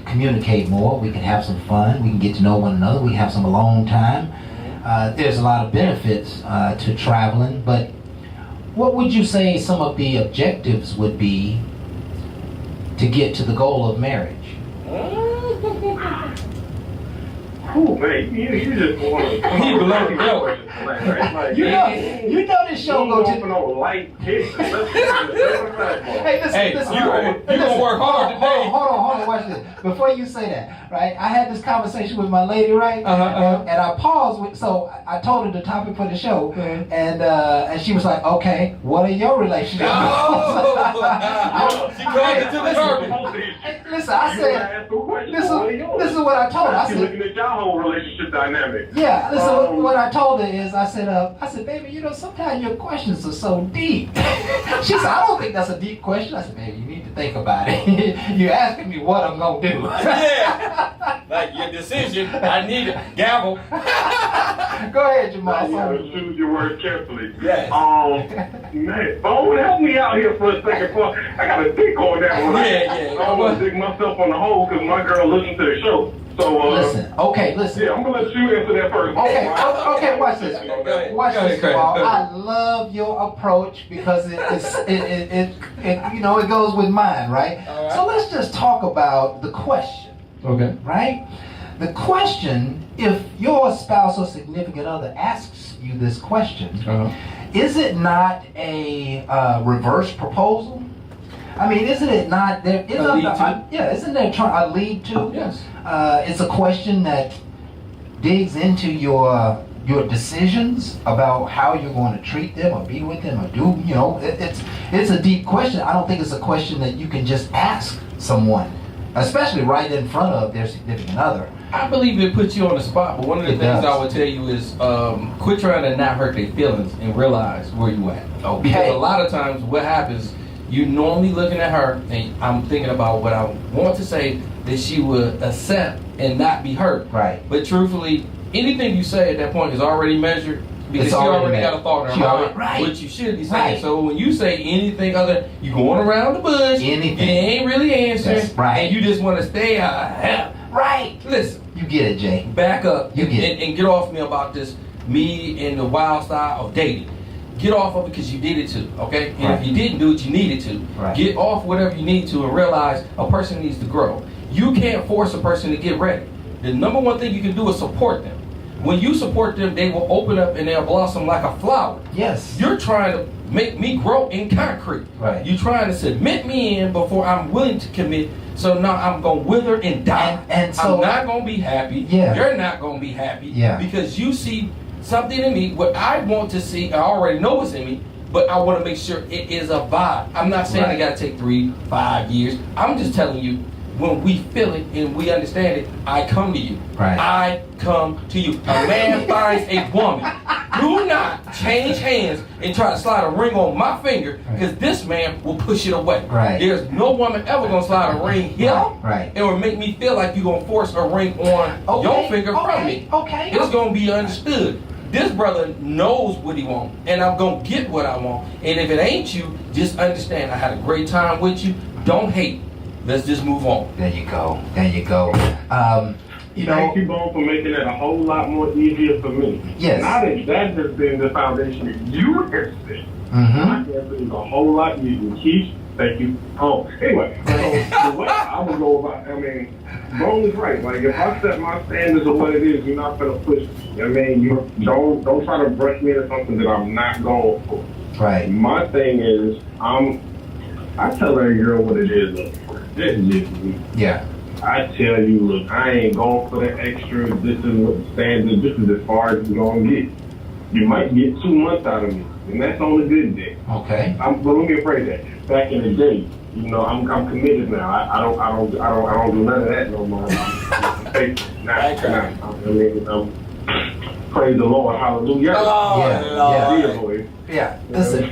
communicate more, we can have some fun, we can get to know one another, we can have some alone time. There's a lot of benefits to traveling, but what would you say some of the objectives would be to get to the goal of marriage? Ooh, man, you just want to... He below the belt. Right? You know this show go to... no light hits. Hey, listen. Hey, you gonna work hard today. Hold on, watch this. Before you say that, right, I had this conversation with my lady, right? And I paused, so I told her the topic for the show, and she was like, okay, what are your relationships? She called it to the carpet. Listen, I said, this is what I told her. I said, looking at y'all whole relationship dynamic. yeah, listen, what I told her is, I said, baby, you know, sometimes your questions are so deep. She said, I don't think that's a deep question. I said, baby, you need to think about it. You're asking me what I'm gonna do. Yeah. Like your decision, I need a gavel. Go ahead, Jamal. You gotta choose your words carefully. Yes. Man, Bone, help me out here for a second. I gotta think on that one. Yeah. I don't want to dig myself on the hole because my girl listens to the show. So, listen. Yeah, I'm gonna let you answer that first. Okay, watch this. Watch this, Jamal. Go ahead. I love your approach because it you know, it goes with mine, right? All right. So let's just talk about the question. Okay. Right? The question, if your spouse or significant other asks you this question, is it not a reverse proposal? I mean, isn't it not there? Isn't there a lead to? Yes. It's a question that digs into your decisions about how you're going to treat them or be with them or do, you know, it's a deep question. I don't think it's a question that you can just ask someone, especially right in front of their significant other. I believe it puts you on the spot, but one of the things I would tell you is quit trying to not hurt their feelings and realize where you at. Okay. Because a lot of times what happens, you're normally looking at her and I'm thinking about what I want to say that she would accept and not be hurt. Right. But truthfully, anything you say at that point is already measured because It's she already already got a thought in her mind, right. what you should be saying. Right. So when you say anything other, you going around the bush, Anything. you ain't really answering, That's right. and you just want to stay Right. Listen, You get it, Jay. back up You get and get off me about this, me and the wild style of dating. Get off of it because you did it too, okay? And Right. if you didn't do it, you needed to. Right. Get off whatever you need to and realize a person needs to grow. You can't force a person to get ready. The number one thing you can do is support them. When you support them, they will open up and they'll blossom like a flower. Yes. You're trying to make me grow in concrete. Right. You're trying to submit me in before I'm willing to commit. So now I'm going to wither and die. And so- I'm not going to be happy. Yeah. You're not going to be happy. Yeah. Because you see something in me, what I want to see, I already know what's in me, but I want to make sure it is a vibe. I'm not saying Right. I got to take 3-5 years. I'm just telling you, when we feel it and we understand it, I come to you. Right. I come to you. A man finds a woman. Do not change hands and try to slide a ring on my finger because this man will push it away. Right. There's no woman ever going to slide a ring here Right. and will make me feel like you're going to force a ring on your finger from me. Okay. It's going to be understood. This brother knows what he wants, and I'm going to get what I want. And if it ain't you, just understand I had a great time with you. Don't hate. Let's just move on. There you go. There you go. You know, Thank you, Bone, for making it a whole lot more easier for me. Yes. Now that that has been the foundation that you have set, mhm. my answer is a whole lot easier. Keith, thank you. Anyway, so the way I would go about, I mean, Bone is right. Like, if I set my standards of what it is, you're not going to push me. I mean, you don't try to brush me into something that I'm not going for. Right. My thing is, I tell every girl what it is. Look, this is it for me. Yeah. I tell you, look, I ain't going for the extra. This is what the standard. This is as far as you're gonna get. You might get 2 months out of me, and that's on a good day. Okay. But let me rephrase that. Back in the day, you know, I'm committed now. I don't do none of that no more. I'm faithful now. I mean, praise the Lord, hallelujah. Lord. Yeah. Listen,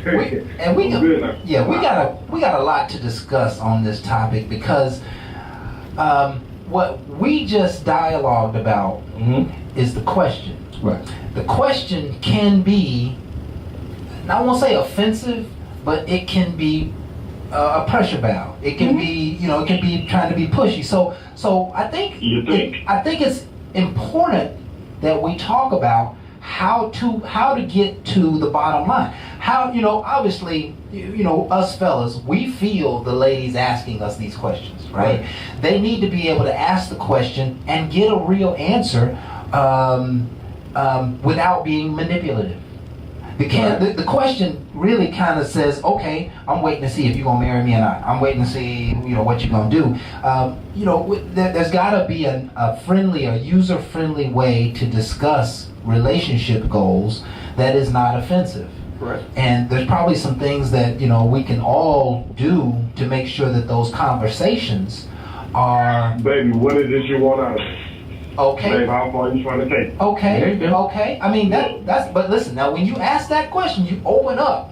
we got a lot to discuss on this topic because what we just dialogued about is the question. Right. The question can be, I won't say offensive, but it can be a pressure valve. It can be, you know, it can be trying to be pushy. So I think it's important that we talk about how to get to the bottom line. How, you know, obviously, you know, us fellas, we feel the ladies asking us these questions, right? They need to be able to ask the question and get a real answer without being manipulative. The question really kind of says, okay, I'm waiting to see if you're going to marry me or not. I'm waiting to see, you know, what you're going to do. You know, there's got to be a friendly, a user-friendly way to discuss relationship goals that is not offensive. Right. And there's probably some things that, you know, we can all do to make sure that those conversations are... Baby, what is it you want out of me? Okay. Babe, how far are you trying to take? There Okay, you go. okay. I mean that's. But listen, now when you ask that question, you open up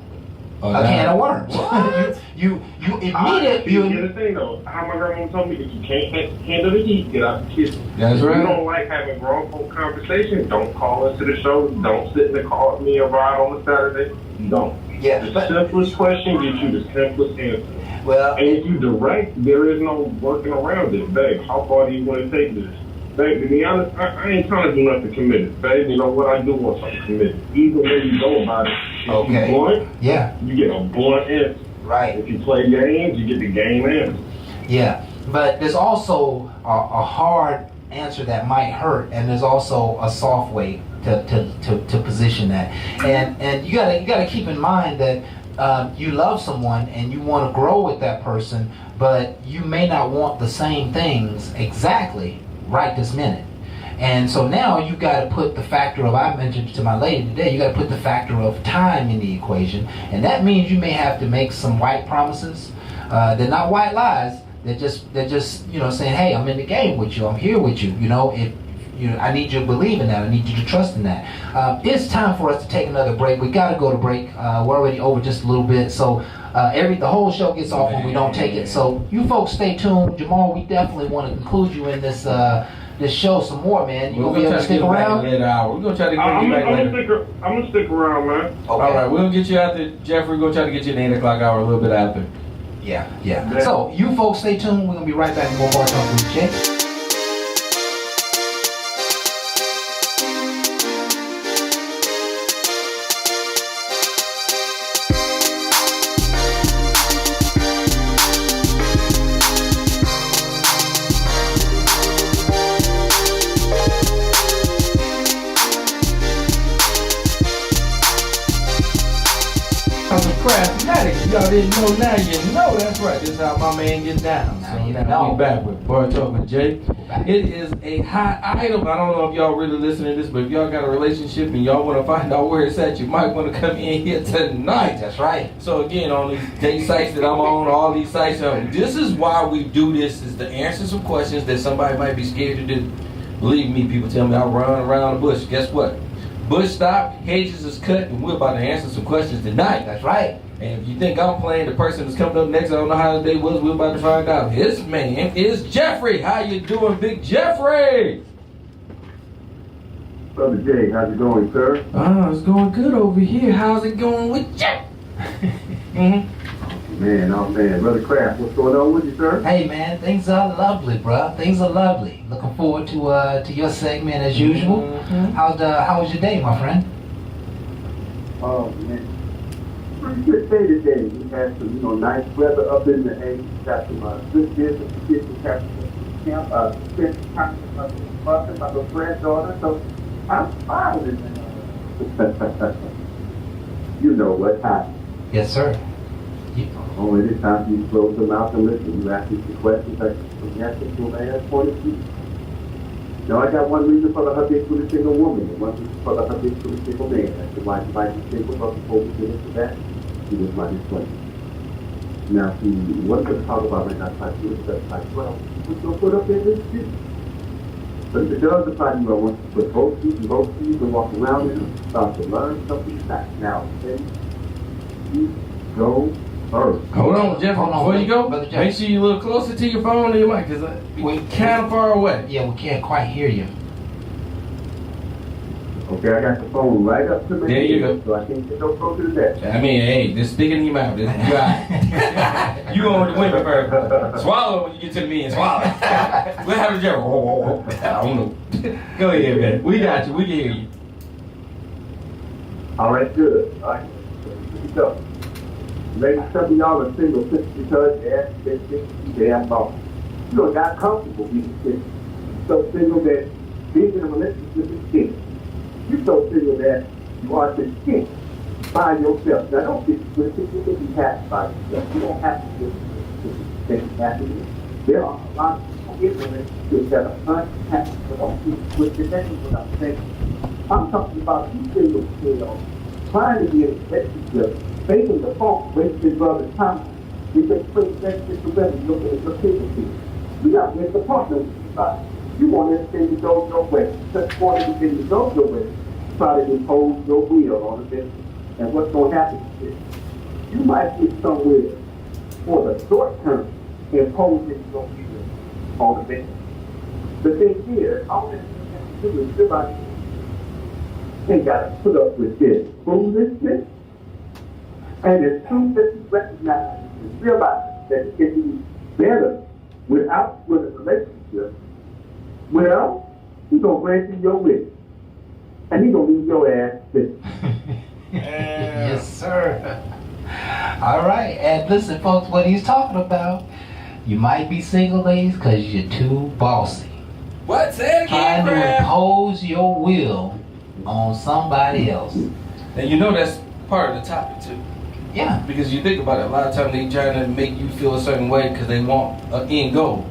Oh, a can of worms. What? you Here's immediately. the thing though, how my grandma told me that you can't handle the heat, get out the kitchen. That's If you right. don't like having grown folk conversations, don't call into the show. Don't sit in the car with me a ride on a Saturday. Don't. Yeah, The but simplest question gets you the simplest answer. well, And if you direct, there is no working around it. Babe, how far do you want to take this? Babe, to be honest, I ain't trying to do nothing committed. Babe, you know what? I do want something committed. Either way you go about it, if Okay. you blunt, yeah, you get a blunt answer. right. If you play games, you get the game answer. Yeah, but there's also a hard answer that might hurt, and there's also a soft way to position that. And you gotta keep in mind that you love someone and you want to grow with that person, but you may not want the same things exactly right this minute. And so now you got to put the factor of, I mentioned to my lady today, you got to put the factor of time in the equation. And that means you may have to make some white promises. They're not white lies. They're just saying, hey, I'm in the game with you. I'm here with you. I need you to believe in that. I need you to trust in that. It's time for us to take another break. We got to go to break. We're already over just a little bit. So the whole show gets off when we don't take it. So you folks stay tuned. Jamal, we definitely want to include you in this show some more, man. You We're gonna be able to stick around? Later hour. We're gonna try to get I'm you back later. gonna stick around, man. Okay. All right, we'll get you after Jeffrey. We're gonna try to get you in the 8 o'clock hour a little bit after. Yeah. So you folks stay tuned. We're gonna be right back with more Bar Talk with Jay. Craftmatic. Y'all didn't know, now you know. That's right. This is how my man gets down. Now So you now know. we back with Bar Talk with Jay. back. It is a hot item. I don't know if y'all really listening to this, but if y'all got a relationship and y'all want to find out where it's at, you might want to come in here tonight. That's right. So again, on these date sites that I'm on, all these sites, this is why we do this, is to answer some questions that somebody might be scared to do. Believe me, people tell me I run around the bush. Guess what? Bush stopped, hedges is cut, and we're about to answer some questions tonight. That's right. And if you think I'm playing, the person that's coming up next, I don't know how the day was, we're about to find out. His man is Jeffrey. How you doing, Big Jeffrey? Brother Jay, how's it going, sir? It's going good over here. How's it going with you? Man, oh man, Brother Kraft, what's going on with you, sir? Hey man, things are lovely, bruh. Things are lovely. Looking forward to your segment as usual. Mhm. How was your day, my friend? Oh man, pretty good day today. We had some, nice weather up in the 80s. Got some good business to get some camp. Spent time with my little granddaughter. So I'm smiling. You know what happened. Yes, sir. Only this time you close your mouth and listen. You ask me some questions. I can answer from a man's point of view. Now, I got one reason for the habitually single woman and one reason for the habitually single man. That's why you might be single, but before we get into that, you just might explain. Now, see, what we're going to talk about right now is type 2 and type 12. We're going to put up in this too. But if it does apply to you, I want you to put both feet and walk around it and start to learn something back. Now, okay, you go first. Hold on, Jeffrey. Hold on, Before you go, Brother Jeff. make sure you look closer to your phone or your mic, because we're kind of far away. Yeah, we can't quite hear you. Okay, I got the phone right up to my There you ear, go. so I can't get no closer to that. I mean, hey, just stick it in your mouth. You got it. You going with the women first. Swallow it when you get to the men. Swallow it. We'll have a Jeffrey. I don't know. Go ahead, man. We got you. We can hear you. All right, good. All right, here we go. Ladies, some of y'all are single simply because they ask they think you damn long. You are not comfortable being single. You're so single that being in a relationship is single. You're so single that you are content by yourself. Now, don't get twisted. You can be happy by yourself. You don't have to be happy. There are a lot of people in relationships that are unhappy, but don't get twisted. That's what I'm saying. I'm talking about you single still trying to be in a relationship, faking the funk, wasting brother's time. We just play that situation, look at the people. We got to make the partner with somebody. You want everything to go your way. Just for everything to go your way, try to impose your will on the business. And what's going to happen is you might get somewhere for the short term imposing your will on the business. The thing is, all that you have to do is realize they got to put up with this foolishness. And as soon as you recognize and realize that it can be better without with a relationship, well, he's going to grant you your wish. And he's going to leave your ass sitting. Yes, sir. All right. And listen, folks, what he's talking about, you might be single, ladies, because you're too bossy. What? Say it Trying again, to Crab. impose your will on somebody else. And you know that's part of the topic too. Yeah. Because you think about it, a lot of times they trying to make you feel a certain way because they want an end goal.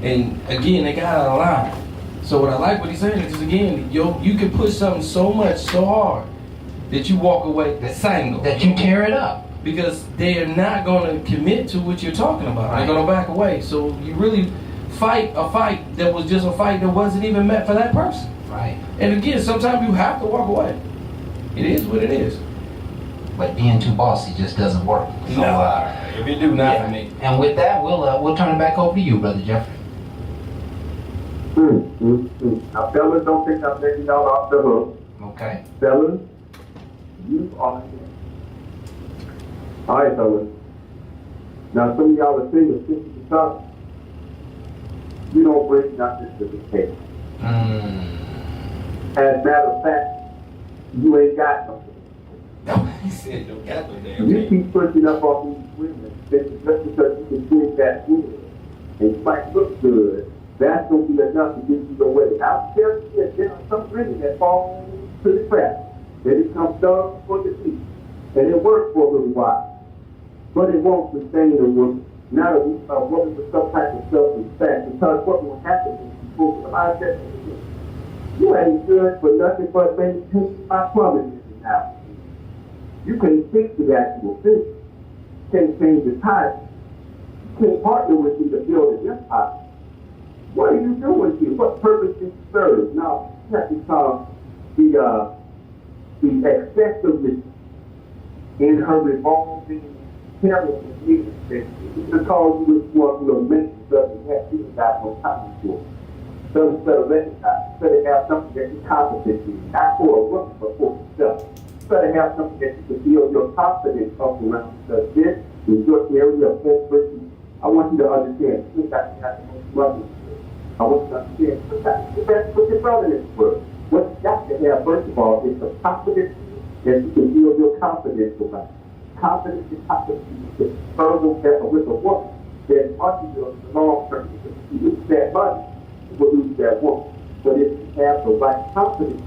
And again, they got out of line. So what I like what he's saying is, again, you can push something so much, so hard, that you walk away single. That you tear it up. Because they are not going to commit to what you're talking about. They're going to back away. So you really fight a fight that was just a fight that wasn't even meant for that person. Right. And again, sometimes you have to walk away. It is what it is. But being too bossy just doesn't work. So, if you do, not yeah. for me. And with that, we'll turn it back over to you, Brother Jeffrey. Now, fellas, don't think I'm letting y'all off the hook. Okay. Fellas, you are. All right, fellas. Now, some of y'all are single, 60%. You don't bring nothing to the table. As a matter of fact, you ain't got nothing. He said, don't got no damn You thing. keep pushing up on these women, just because you can drink that wood and you might look good, that's going to be enough to get you your way. I'll tell you that there are some women that fall to the trap. They become dogs for the feet. And it works for a little while. But it won't sustain a woman. Not a woman with some type of self-respect. Because what will happen is people realize that you ain't good for nothing but maintaining my promises now. You can speak to that to a business. You can't change the time. You can't partner with me to build an empire. What are you doing here? What purpose do you serve? Now, you have to become the excessiveness in her revolving terror and needs. Because you just want to mention stuff and have people got no time for. So instead of recognizing, instead of have something that you're competent in, not for a woman, but for yourself. Instead of have something that you can build your confidence up around. Because this is your area of expertise. I want you to understand, you got to have the most money. I want you to understand, put your brother in this world. What you got to have, first of all, is the confidence that you can build your confidence around. Confidence and confidence is further with a woman that punches you in the long term. If you lose that money, you will lose that woman. But if you have the right confidence,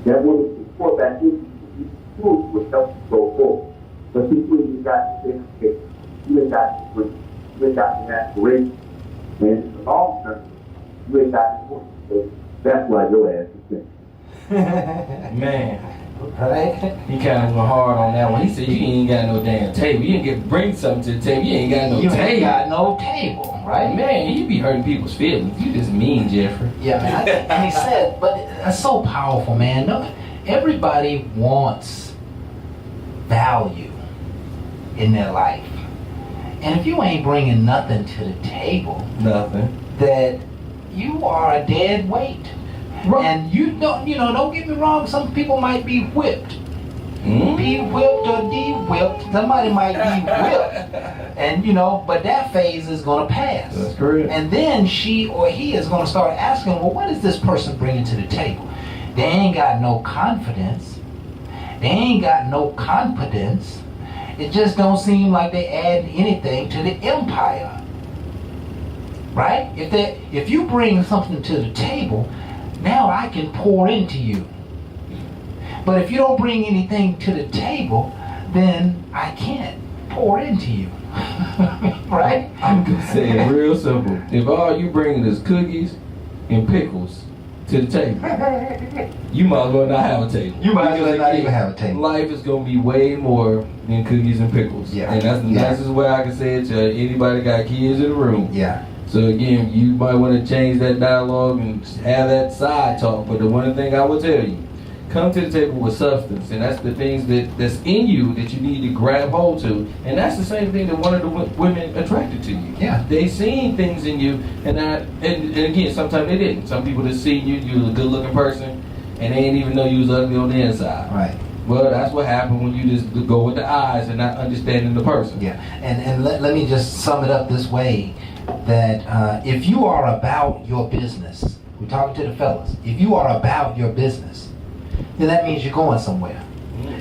that woman can pour back into you, tools will help you go forward. But people, you got to educate, you ain't got to bring, you ain't got to aspiration. And in the long term, you ain't got to work. So that's why your ass is sick. Man. Right? He kind of went hard on that one. He said, you ain't got no damn table. You didn't bring something to the table. You ain't got no You table. ain't got no table, right? Man, you be hurting people's feelings. You just mean, Jeffrey. Yeah, man. And he said, but that's so powerful, man. No, everybody wants value in their life. And if you ain't bringing nothing to the table, Nothing. that you are a dead weight. Right. And don't get me wrong, some people might be whipped. Mm. Be whipped or de-whipped. Somebody might be whipped. And but that phase is gonna pass. That's correct. And then she or he is gonna start asking, well, what is this person bringing to the table? They ain't got no confidence. They ain't got no competence. It just don't seem like they add anything to the empire. Right? If you bring something to the table, now I can pour into you. But if you don't bring anything to the table, then I can't pour into you. Right? I'm gonna say it real simple. If all you bring is cookies and pickles to the table, you might as well not have a table. You might as well Because not again, even have a table. Life is gonna be way more than cookies and pickles. Yeah. And that's the Yeah. nicest way I can say it to anybody got kids in the room. Yeah. So again, you might want to change that dialogue and have that side talk. But the one thing I will tell you, come to the table with substance, and that's the things that's in you that you need to grab hold to. And that's the same thing that one of the women attracted to you. Yeah. They seen things in you, and again, sometimes they didn't. Some people just seen you're a good-looking person, and they didn't even know you was ugly on the inside. Right. Well, that's what happened when you just go with the eyes and not understanding the person. Yeah. And let me just sum it up this way, that if you are about your business, we're talking to the fellas, if you are about your business, then that means you're going somewhere.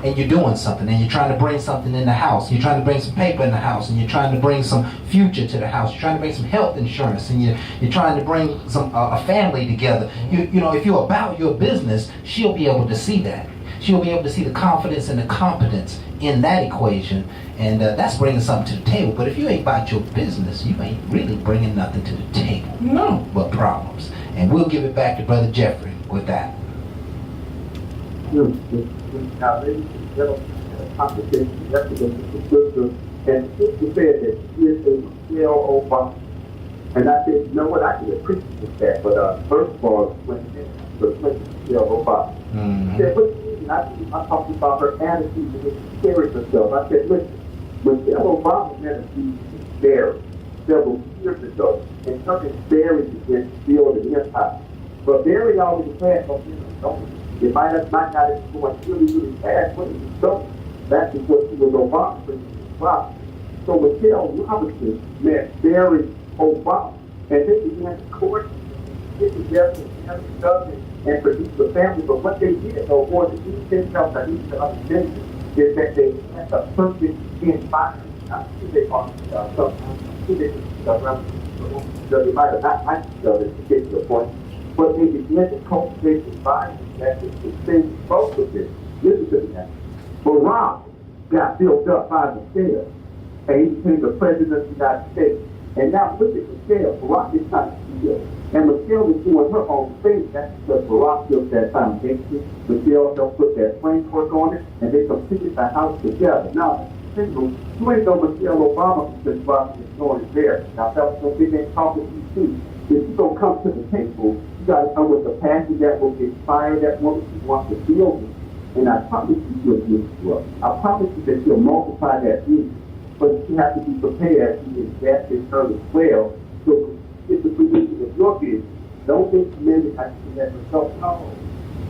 And you're doing something, and you're trying to bring something in the house. You're trying to bring some paper in the house, and you're trying to bring some future to the house. You're trying to bring some health insurance, and you're trying to bring some a family together. You know, if you're about your business, she'll be able to see that. She'll be able to see the confidence and the competence in that equation, and that's bringing something to the table. But if you ain't about your business, you ain't really bringing nothing to the table. No. But problems. And we'll give it back to Brother Jeffrey with that. Now, ladies and gentlemen, a conversation yesterday with the sister, and the sister said that she is a Michelle Obama. And I said, you know what, I can appreciate that. But first of all, when Michelle Obama, she said, what do you mean? I talked about her attitude and she carried herself. I said, listen, Michelle Obama had a few buried several years ago, and something buried against build an empire. But Barry always had no business. It might not have been going really fast, but it was so. That's what she was Obama for. So Michelle Robinson met Barry Obama, and they began to court, get together and stuff and produce a family. But what they did, though, more than anything else I need to understand, is that they had a perfect environment. I see they call it something. They might have not liked each other to get to the point. But they began to cultivate the environment that is the same both of them. Listen to that. Barack got built up by Michelle, and he became the president of the United States. And now look at Michelle. Barack is not Michelle. And Michelle is doing her own thing. That's because Barack built that foundation. Michelle helped put that framework on it, and they completed the house together. Now, you ain't no Michelle Obama because Barack is going there. Now, fellas, don't think they talking to you too. If you don't come to the table, you got to come with a passion that will inspire that woman who wants to build it. And I promise you she'll give you up. I promise you that she'll multiply that vision. But you have to be prepared to invest in her as well. So it's the position of your business. Don't think men have to let herself know.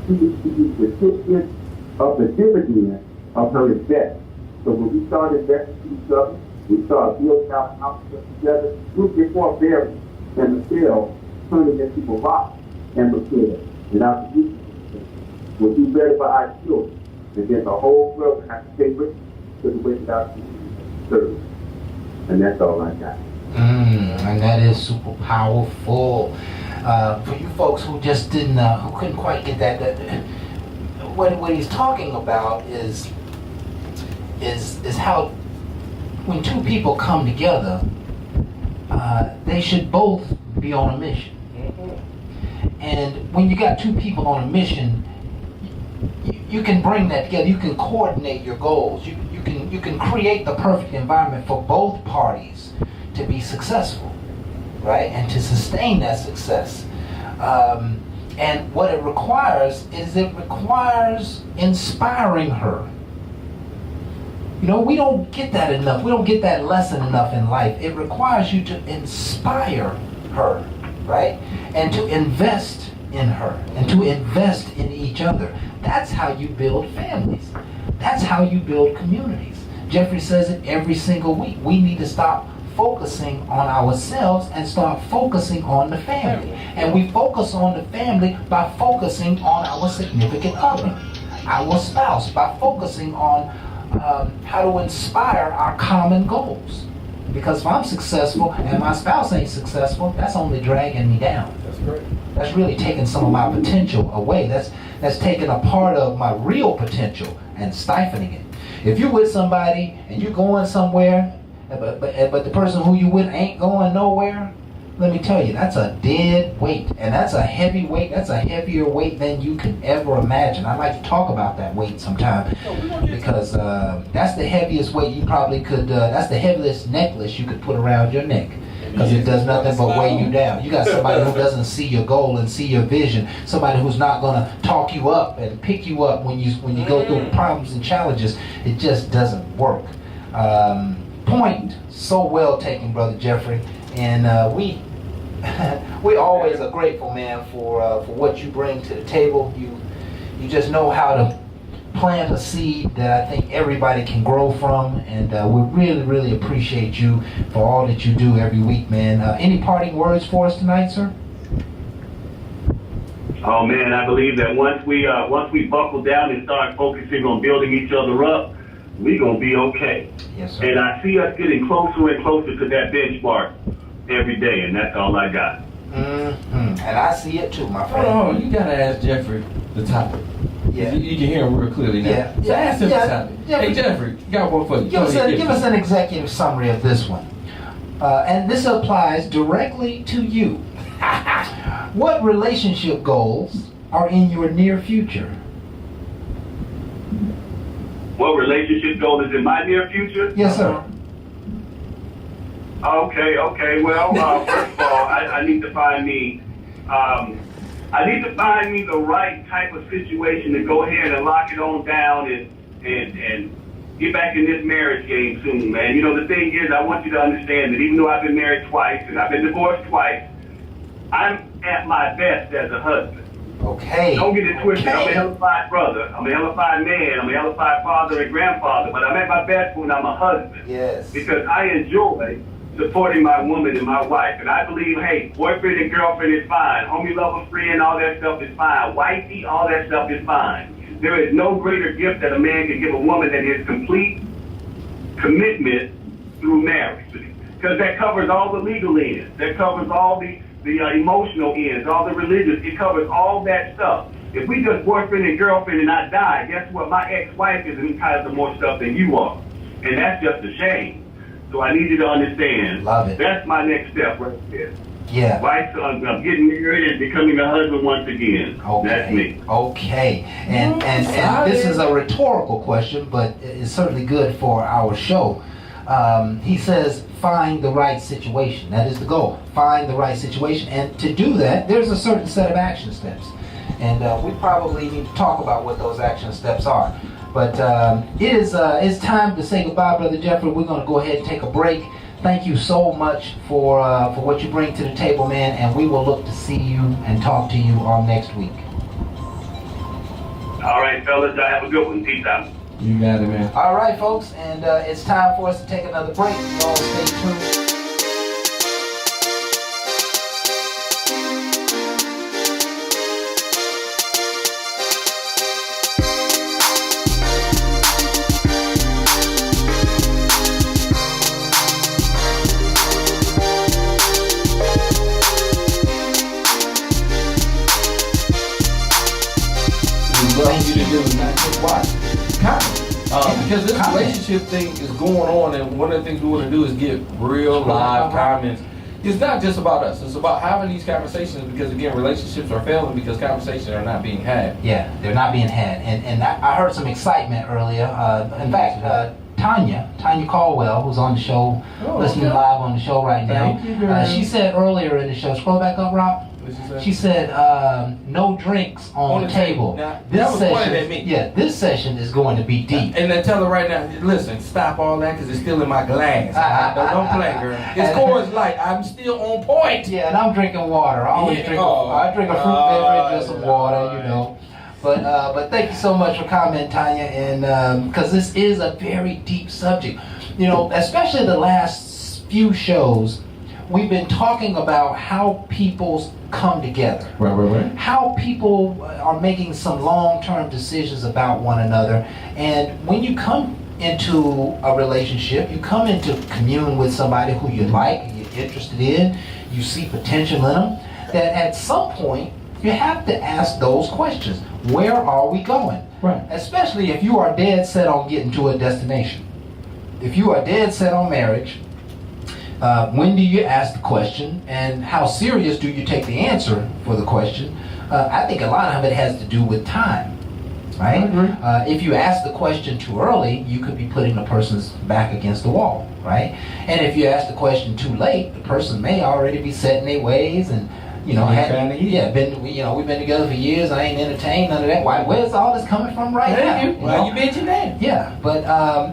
She needs to be the recipient of the dividend of her investment. So when we start investing in each other, we start building our houses together, we'll get more varied. And Michelle turning into Barack and Michelle. And our future will do better for our children. And then the whole world will have to pay with to the way that our community serves. And that's all I got. And that is super powerful. For you folks who just didn't, who couldn't quite get that, what he's talking about is how when two people come together, they should both be on a mission. And when you got two people on a mission, you can bring that together. You can coordinate your goals. You can create the perfect environment for both parties to be successful, right? And to sustain that success. And what it requires is inspiring her. You know, we don't get that enough. We don't get that lesson enough in life. It requires you to inspire her, right? And to invest in her and to invest in each other. That's how you build families. That's how you build communities. Jeffrey says it every single week. We need to stop focusing on ourselves and start focusing on the family. And we focus on the family by focusing on our significant other, our spouse, by focusing on how to inspire our common goals. Because if I'm successful and my spouse ain't successful, that's only dragging me down. That's great. That's really taking some of my potential away. That's taking a part of my real potential and stifling it. If you're with somebody and you're going somewhere, but the person who you with ain't going nowhere, let me tell you, that's a dead weight. And that's a heavy weight. That's a heavier weight than you can ever imagine. I like to talk about that weight sometime because that's the heaviest weight you probably could, that's the heaviest necklace you could put around your neck. because it does nothing but weigh you down. You got somebody who doesn't see your goal and see your vision, somebody who's not going to talk you up and pick you up when you go through problems and challenges. It just doesn't work. Point so well taken, Brother Jeffrey, and we always are grateful, man, for what you bring to the table. You just know how to plant a seed that I think everybody can grow from, and we really, really appreciate you for all that you do every week, man. Any parting words for us tonight, sir? Oh man, I believe that once we buckle down and start focusing on building each other up, we're gonna be okay. Yes, sir. And I see us getting closer and closer to that benchmark every day, and that's all I got. And I see it too, my friend. Hold on, you gotta ask Jeffrey the topic. Yeah. You can hear him real clearly now. Yeah. So ask him the topic. Yeah. Hey Jeffrey, you got one for you. Give us an executive summary of this one. And this applies directly to you. What relationship goals are in your near future? What relationship goal is in my near future? Yes, sir. Okay. Well, first of all, I need to find me. I need to find me the right type of situation to go ahead and lock it on down and get back in this marriage game soon, man. You know, the thing is, I want you to understand that even though I've been married twice and I've been divorced twice, I'm at my best as a husband. Okay. Don't get it twisted. I'm a Okay. hellified brother. I'm a hellified man. I'm a hellified father and grandfather. But I'm at my best when I'm a husband. Yes. Because I enjoy supporting my woman and my wife. And I believe, hey, boyfriend and girlfriend is fine. Homie, lover, friend, all that stuff is fine. Wifey, all that stuff is fine. There is no greater gift that a man can give a woman than his complete commitment through marriage. Because that covers all the legal ends. That covers all the emotional ends, all the religious. It covers all that stuff. If we just boyfriend and girlfriend and I die, guess what? My ex-wife is entitled to more stuff than you are. And that's just a shame. So I need you to understand. Love it. That's my next step right there. Yeah. Wife, I'm getting married and becoming a husband once again. Okay. That's me. Okay. And this is a rhetorical question, but it's certainly good for our show. He says, find the right situation. That is the goal. Find the right situation. And to do that, there's a certain set of action steps. And we probably need to talk about what those action steps are. But it's time to say goodbye, Brother Jeffrey. We're going to go ahead and take a break. Thank you so much for what you bring to the table, man. And we will look to see you and talk to you on next week. All right, fellas. I have a good one. Peace out. You got it, man. All right, folks, and it's time for us to take another break. Y'all stay tuned. Love you to do is not just watch. Because this relationship thing is going on, and one of the things we want to do is get real live comments. It's not just about us. It's about having these conversations because, again, relationships are failing because conversations are not being had. Yeah, they're not being had. And I heard some excitement earlier. In fact, Tanya Caldwell, who's on the show, listening live on the show right now, Thank you, girl. she said earlier in the show, scroll back up, Rob. She said, no drinks on the table. Now, that was pointed at me. Yeah, this session is going to be deep. And then tell her right now, listen, stop all that because it's still in my glass. Don't play, girl. It's Coors Light. I'm still on point. Yeah, and I'm drinking water. I always drink a fruit beverage or some water, you know. But thank you so much for commenting, Tanya, and because this is a very deep subject. You know, especially the last few shows, we've been talking about how people come together. Right. How people are making some long-term decisions about one another. And when you come into a relationship, you come into commune with somebody who you like, you're interested in, you see potential in them, that at some point, you have to ask those questions. Where are we going? Right. Especially if you are dead set on getting to a destination. If you are dead set on marriage, when do you ask the question, and how serious do you take the answer for the question? I think a lot of it has to do with time. right? I agree. If you ask the question too early, you could be putting the person's back against the wall, right? And if you ask the question too late, the person may already be set in their ways and, you know, we've been together for years. I ain't entertained none of that. Where's all this coming from right now? Well, you mentioned that. Yeah, but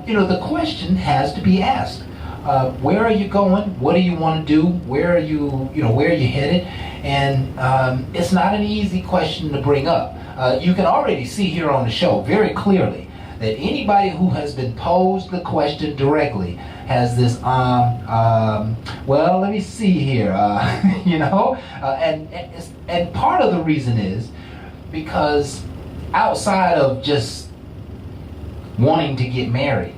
the question has to be asked. Where are you going? What do you want to do? Where are you headed? And it's not an easy question to bring up. You can already see here on the show very clearly that anybody who has been posed the question directly has this, well, let me see here, and part of the reason is because outside of just wanting to get married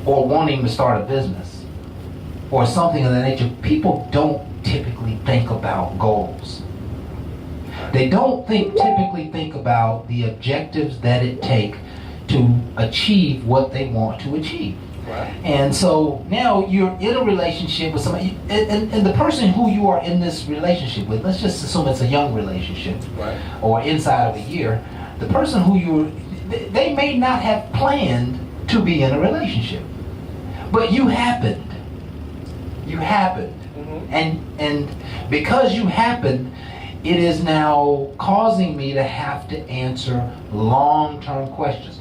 or wanting to start a business or something of that nature, people don't typically think about goals. They don't typically think about the objectives that it takes to achieve what they want to achieve. Right. And so now you're in a relationship with somebody, and the person who you are in this relationship with, let's just assume it's a young relationship, Right. or inside of a year, the person who they may not have planned to be in a relationship, but you happened. Mm-hmm. And because you happened, it is now causing me to have to answer long-term questions.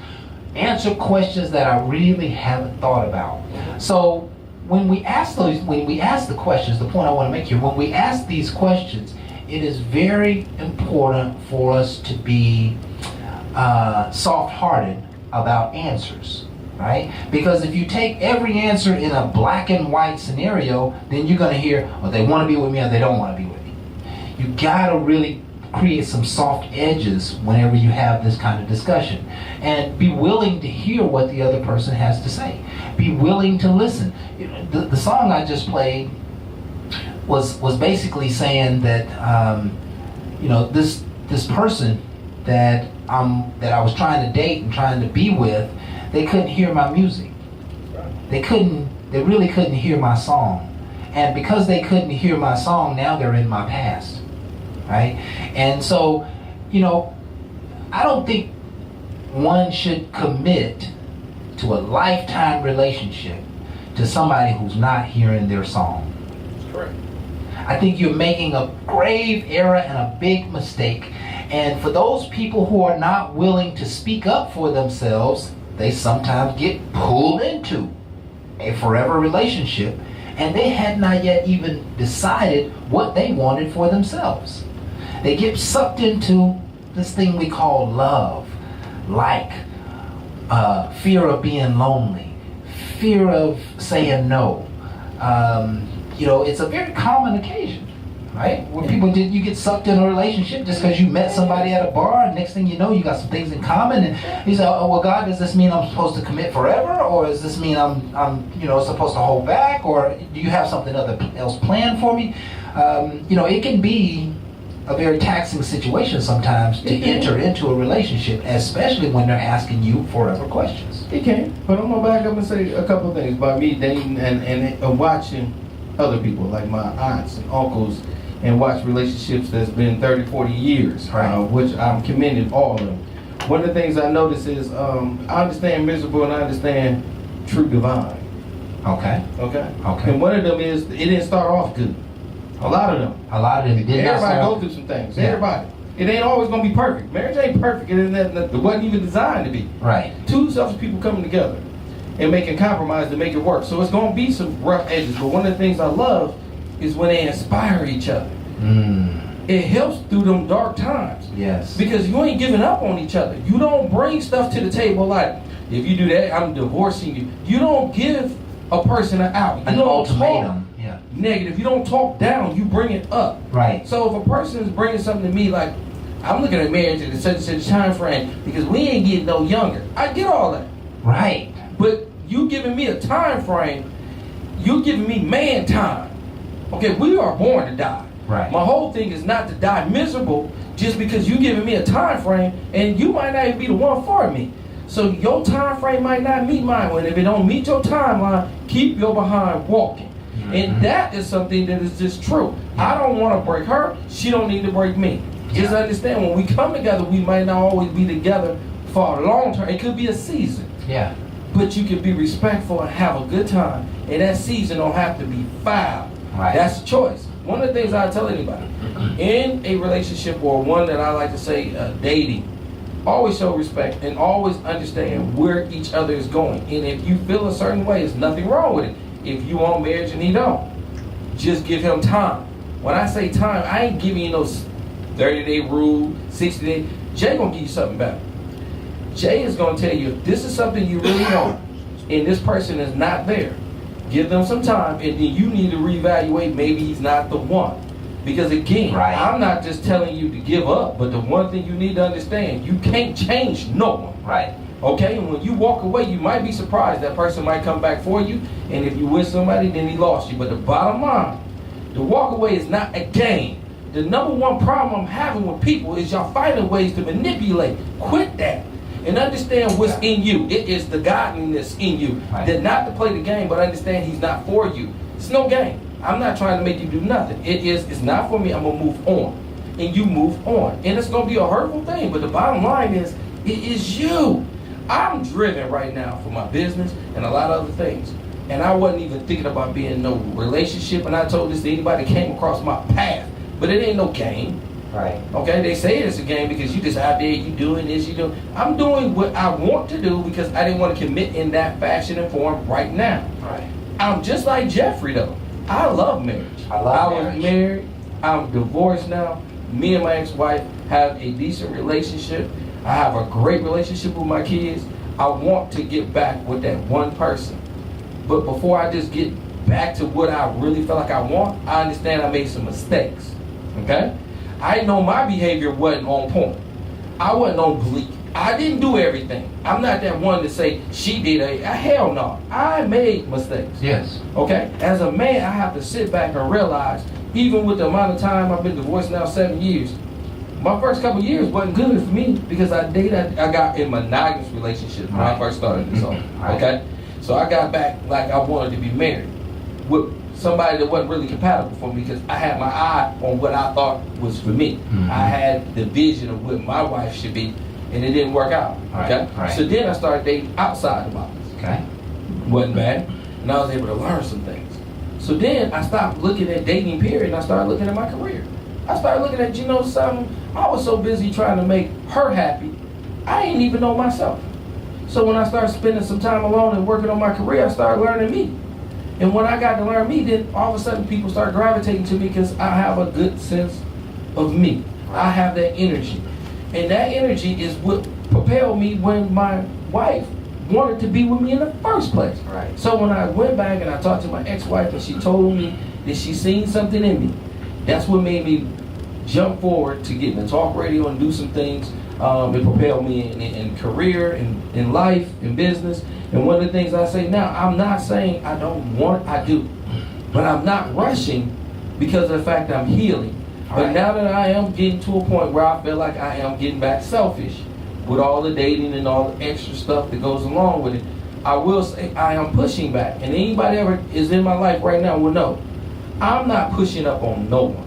Answer questions that I really haven't thought about. So when we ask the questions, the point I want to make here, when we ask these questions, it is very important for us to be soft-hearted about answers, right? Because if you take every answer in a black and white scenario, then you're going to hear, oh, they want to be with me or they don't want to be with me. You got to really create some soft edges whenever you have this kind of discussion, and be willing to hear what the other person has to say. Be willing to listen. The song I just played was basically saying that this person that I was trying to date and trying to be with, they couldn't hear my music. They really couldn't hear my song, and because they couldn't hear my song, now they're in my past. Right? And so, I don't think one should commit to a lifetime relationship to somebody who's not hearing their song. That's correct. I think you're making a grave error and a big mistake. And for those people who are not willing to speak up for themselves, they sometimes get pulled into a forever relationship, and they had not yet even decided what they wanted for themselves. They get sucked into this thing we call love, like fear of being lonely, fear of saying no. It's a very common occasion, right? Where you get sucked in a relationship just because you met somebody at a bar, and next thing you know, you got some things in common, and you say, oh, well, God, does this mean I'm supposed to commit forever, or does this mean I'm supposed to hold back, or do you have something else planned for me? It can be a very taxing situation sometimes to enter into a relationship, especially when they're asking you forever questions. It can, but I'm gonna back up and say a couple of things about me dating and watching other people, like my aunts and uncles, and watch relationships that's been 30, 40 years, Right. Which I'm commending all of them. One of the things I notice is I understand miserable and I understand true divine. Okay. Okay. Okay. And one of them is it didn't start off good. A lot of them. A lot of them did not Everybody start- go through some things. Yeah. Everybody. It ain't always gonna be perfect. Marriage ain't perfect. It wasn't even designed to be. Right. Two selfish people coming together and making compromise to make it work. So it's gonna be some rough edges. But one of the things I love is when they inspire each other. It helps through them dark times. Yes. Because you ain't giving up on each other. You don't bring stuff to the table like, if you do that, I'm divorcing you. You don't give a person an out. You An don't ultimatum. talk Yeah. negative. You don't talk down. You bring it up. Right. So if a person is bringing something to me like, I'm looking at marriage at such and such time frame because we ain't getting no younger. I get all that. Right. But you giving me a time frame, you giving me man time. Okay, we are born to die. Right. My whole thing is not to die miserable just because you giving me a time frame and you might not even be the one for me. So your time frame might not meet mine. When if it don't meet your timeline, keep your behind walking. And that is something that is just true. I don't want to break her. She don't need to break me. Just understand, when we come together, we might not always be together for a long term. It could be a season. Yeah. But you can be respectful and have a good time. And that season don't have to be foul. Right. That's a choice. One of the things I tell anybody, in a relationship, or one that I like to say dating, always show respect and always understand where each other is going. And if you feel a certain way, there's nothing wrong with it. If you want marriage and he don't, just give him time. When I say time, I ain't giving you no 30-day rule, 60-day. Jay gonna give you something better. Jay is gonna tell you, if this is something you really want, and this person is not there, give them some time, and then you need to reevaluate. Maybe he's not the one. Because again, Right. I'm not just telling you to give up, but the one thing you need to understand, you can't change no one. Right. Okay, and when you walk away, you might be surprised that person might come back for you, and if you win somebody, then he lost you. But the bottom line, the walk away is not a game. The number one problem I'm having with people is y'all finding ways to manipulate. Quit that. And understand what's in you. It is the godliness in you. Right. That not to play the game, but understand he's not for you. It's no game. I'm not trying to make you do nothing. It's not for me. I'm gonna move on. And you move on. And it's gonna be a hurtful thing, but the bottom line is, it is you. I'm driven right now for my business and a lot of other things. And I wasn't even thinking about being in no relationship, and I told this to anybody that came across my path. But it ain't no game. Right. Okay, they say it's a game because you just out there, you doing this, you doing. I'm doing what I want to do because I didn't want to commit in that fashion and form right now. Right. I'm just like Jeffrey though. I love marriage. I love was marriage. married. I'm divorced now. Me and my ex-wife have a decent relationship. I have a great relationship with my kids. I want to get back with that one person. But before I just get back to what I really feel like I want, I understand I made some mistakes. Okay? I know my behavior wasn't on point. I wasn't on bleak. I didn't do everything. I'm not that one to say she did hell no. I made mistakes. Yes. Okay? As a man, I have to sit back and realize, even with the amount of time I've been divorced now, 7 years, my first couple of years wasn't good for me because I got in monogamous relationships when I first started this off. Right. Okay? So I got back like I wanted to be married with somebody that wasn't really compatible for me because I had my eye on what I thought was for me. Mhm. I had the vision of what my wife should be, and it didn't work out. Right, Okay? right. So then I started dating outside the box. Okay. Wasn't bad. And I was able to learn some things. So then I stopped looking at dating period and I started looking at my career. I started looking at, you know something, I was so busy trying to make her happy, I didn't even know myself. So when I started spending some time alone and working on my career, I started learning me. And when I got to learn me, then all of a sudden people start gravitating to me because I have a good sense of me. I have that energy. And that energy is what propelled me when my wife wanted to be with me in the first place. Right. So when I went back and I talked to my ex-wife and she told me that she seen something in me, that's what made me jump forward to get in talk radio and do some things. It propelled me in career, in life, in business. And one of the things I say now, I'm not saying I don't want, I do. But I'm not rushing because of the fact I'm healing. But Right. now that I am getting to a point where I feel like I am getting back selfish with all the dating and all the extra stuff that goes along with it, I will say I am pushing back. And anybody ever is in my life right now will know, I'm not pushing up on no one.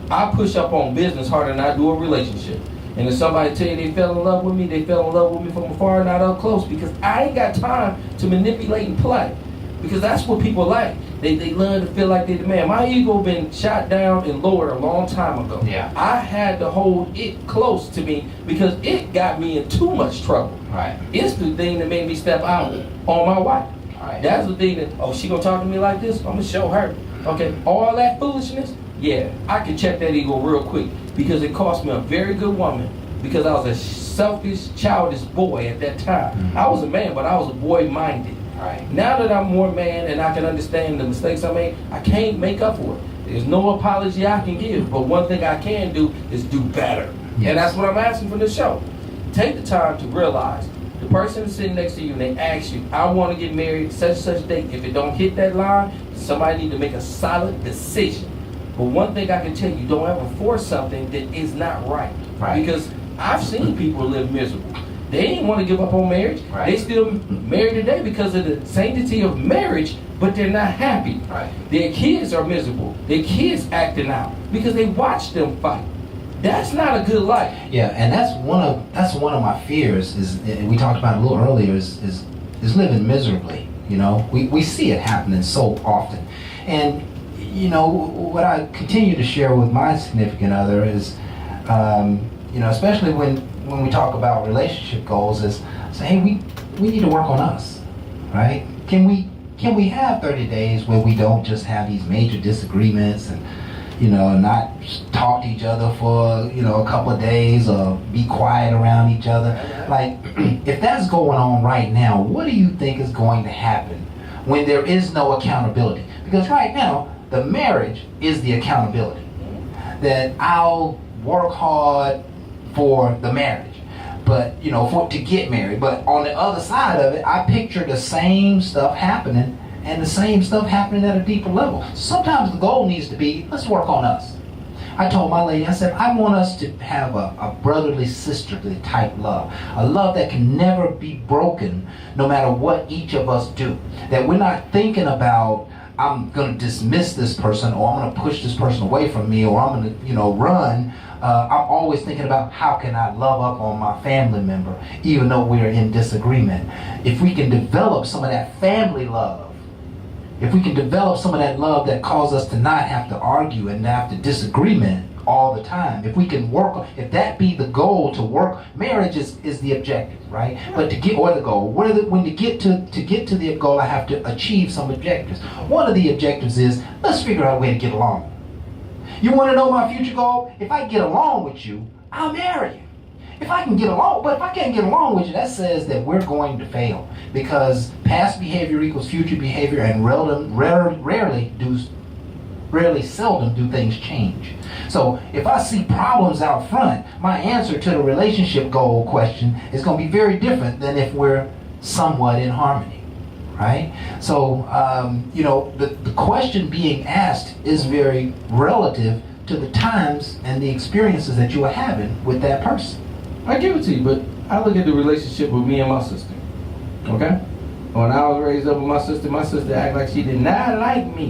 I push up on business harder than I do a relationship. And if somebody tell you they fell in love with me, they fell in love with me from afar, not up close, because I ain't got time to manipulate and play. Because that's what people like. They learn to feel like they're the man. My ego been shot down and lowered a long time ago. Yeah. I had to hold it close to me because it got me in too much trouble. Right. It's the thing that made me step out on my wife. Right. That's the thing that, oh, she gonna talk to me like this? I'm gonna show her. Okay, all that foolishness, yeah, I can check that ego real quick because it cost me a very good woman because I was a selfish, childish boy at that time. Mhm. I was a man, but I was a boy-minded. Right. Now that I'm more man and I can understand the mistakes I made, I can't make up for it. There's no apology I can give, but one thing I can do is do better. Yes. And that's what I'm asking from this show. Take the time to realize the person is sitting next to you and they ask you, I want to get married such and such date. If it don't hit that line, somebody need to make a solid decision. But one thing I can tell you, don't ever force something that is not right. Right. Because I've seen people live miserable. They didn't want to give up on marriage. Right. They still married today because of the sanctity of marriage, but they're not happy. Right. Their kids are miserable. Their kids acting out because they watch them fight. That's not a good life. Yeah, and that's one of my fears. Is and we talked about it a little earlier. Is living miserably. You know, we see it happening so often, and you know what I continue to share with my significant other is, you know, especially when we talk about relationship goals, is say, hey, we need to work on us, right? Can we have 30 days where we don't just have these major disagreements and, you know, not talk to each other for, you know, a couple of days or be quiet around each other? Like, if that's going on right now, what do you think is going to happen when there is no accountability? Because right now, the marriage is the accountability. That I'll work hard for the marriage, but, you know, to get married. But on the other side of it, I picture the same stuff happening and the same stuff happening at a deeper level. Sometimes the goal needs to be, let's work on us. I told my lady, I said, I want us to have a brotherly, sisterly type love. A love that can never be broken no matter what each of us do. That we're not thinking about, I'm going to dismiss this person, or I'm going to push this person away from me, or I'm going to, you know, run. I'm always thinking about how can I love up on my family member, even though we're in disagreement. If we can develop some of that family love, if we can develop some of that love that causes us to not have to argue and not have to disagreement all the time, if we can work, if that be the goal to work, marriage is the objective, right? But to get, or the goal, when to get to the goal, I have to achieve some objectives. One of the objectives is, let's figure out a way to get along. You want to know my future goal? If I get along with you, I'll marry you. If I can get along, but if I can't get along with you, that says that we're going to fail, because past behavior equals future behavior, and rarely seldom do things change. So if I see problems out front, my answer to the relationship goal question is going to be very different than if we're somewhat in harmony, right? So, you know, the question being asked is very relative to the times and the experiences that you are having with that person. I give it to you, but I look at the relationship with me and my sister, okay? When I was raised up with my sister acted like she did not like me.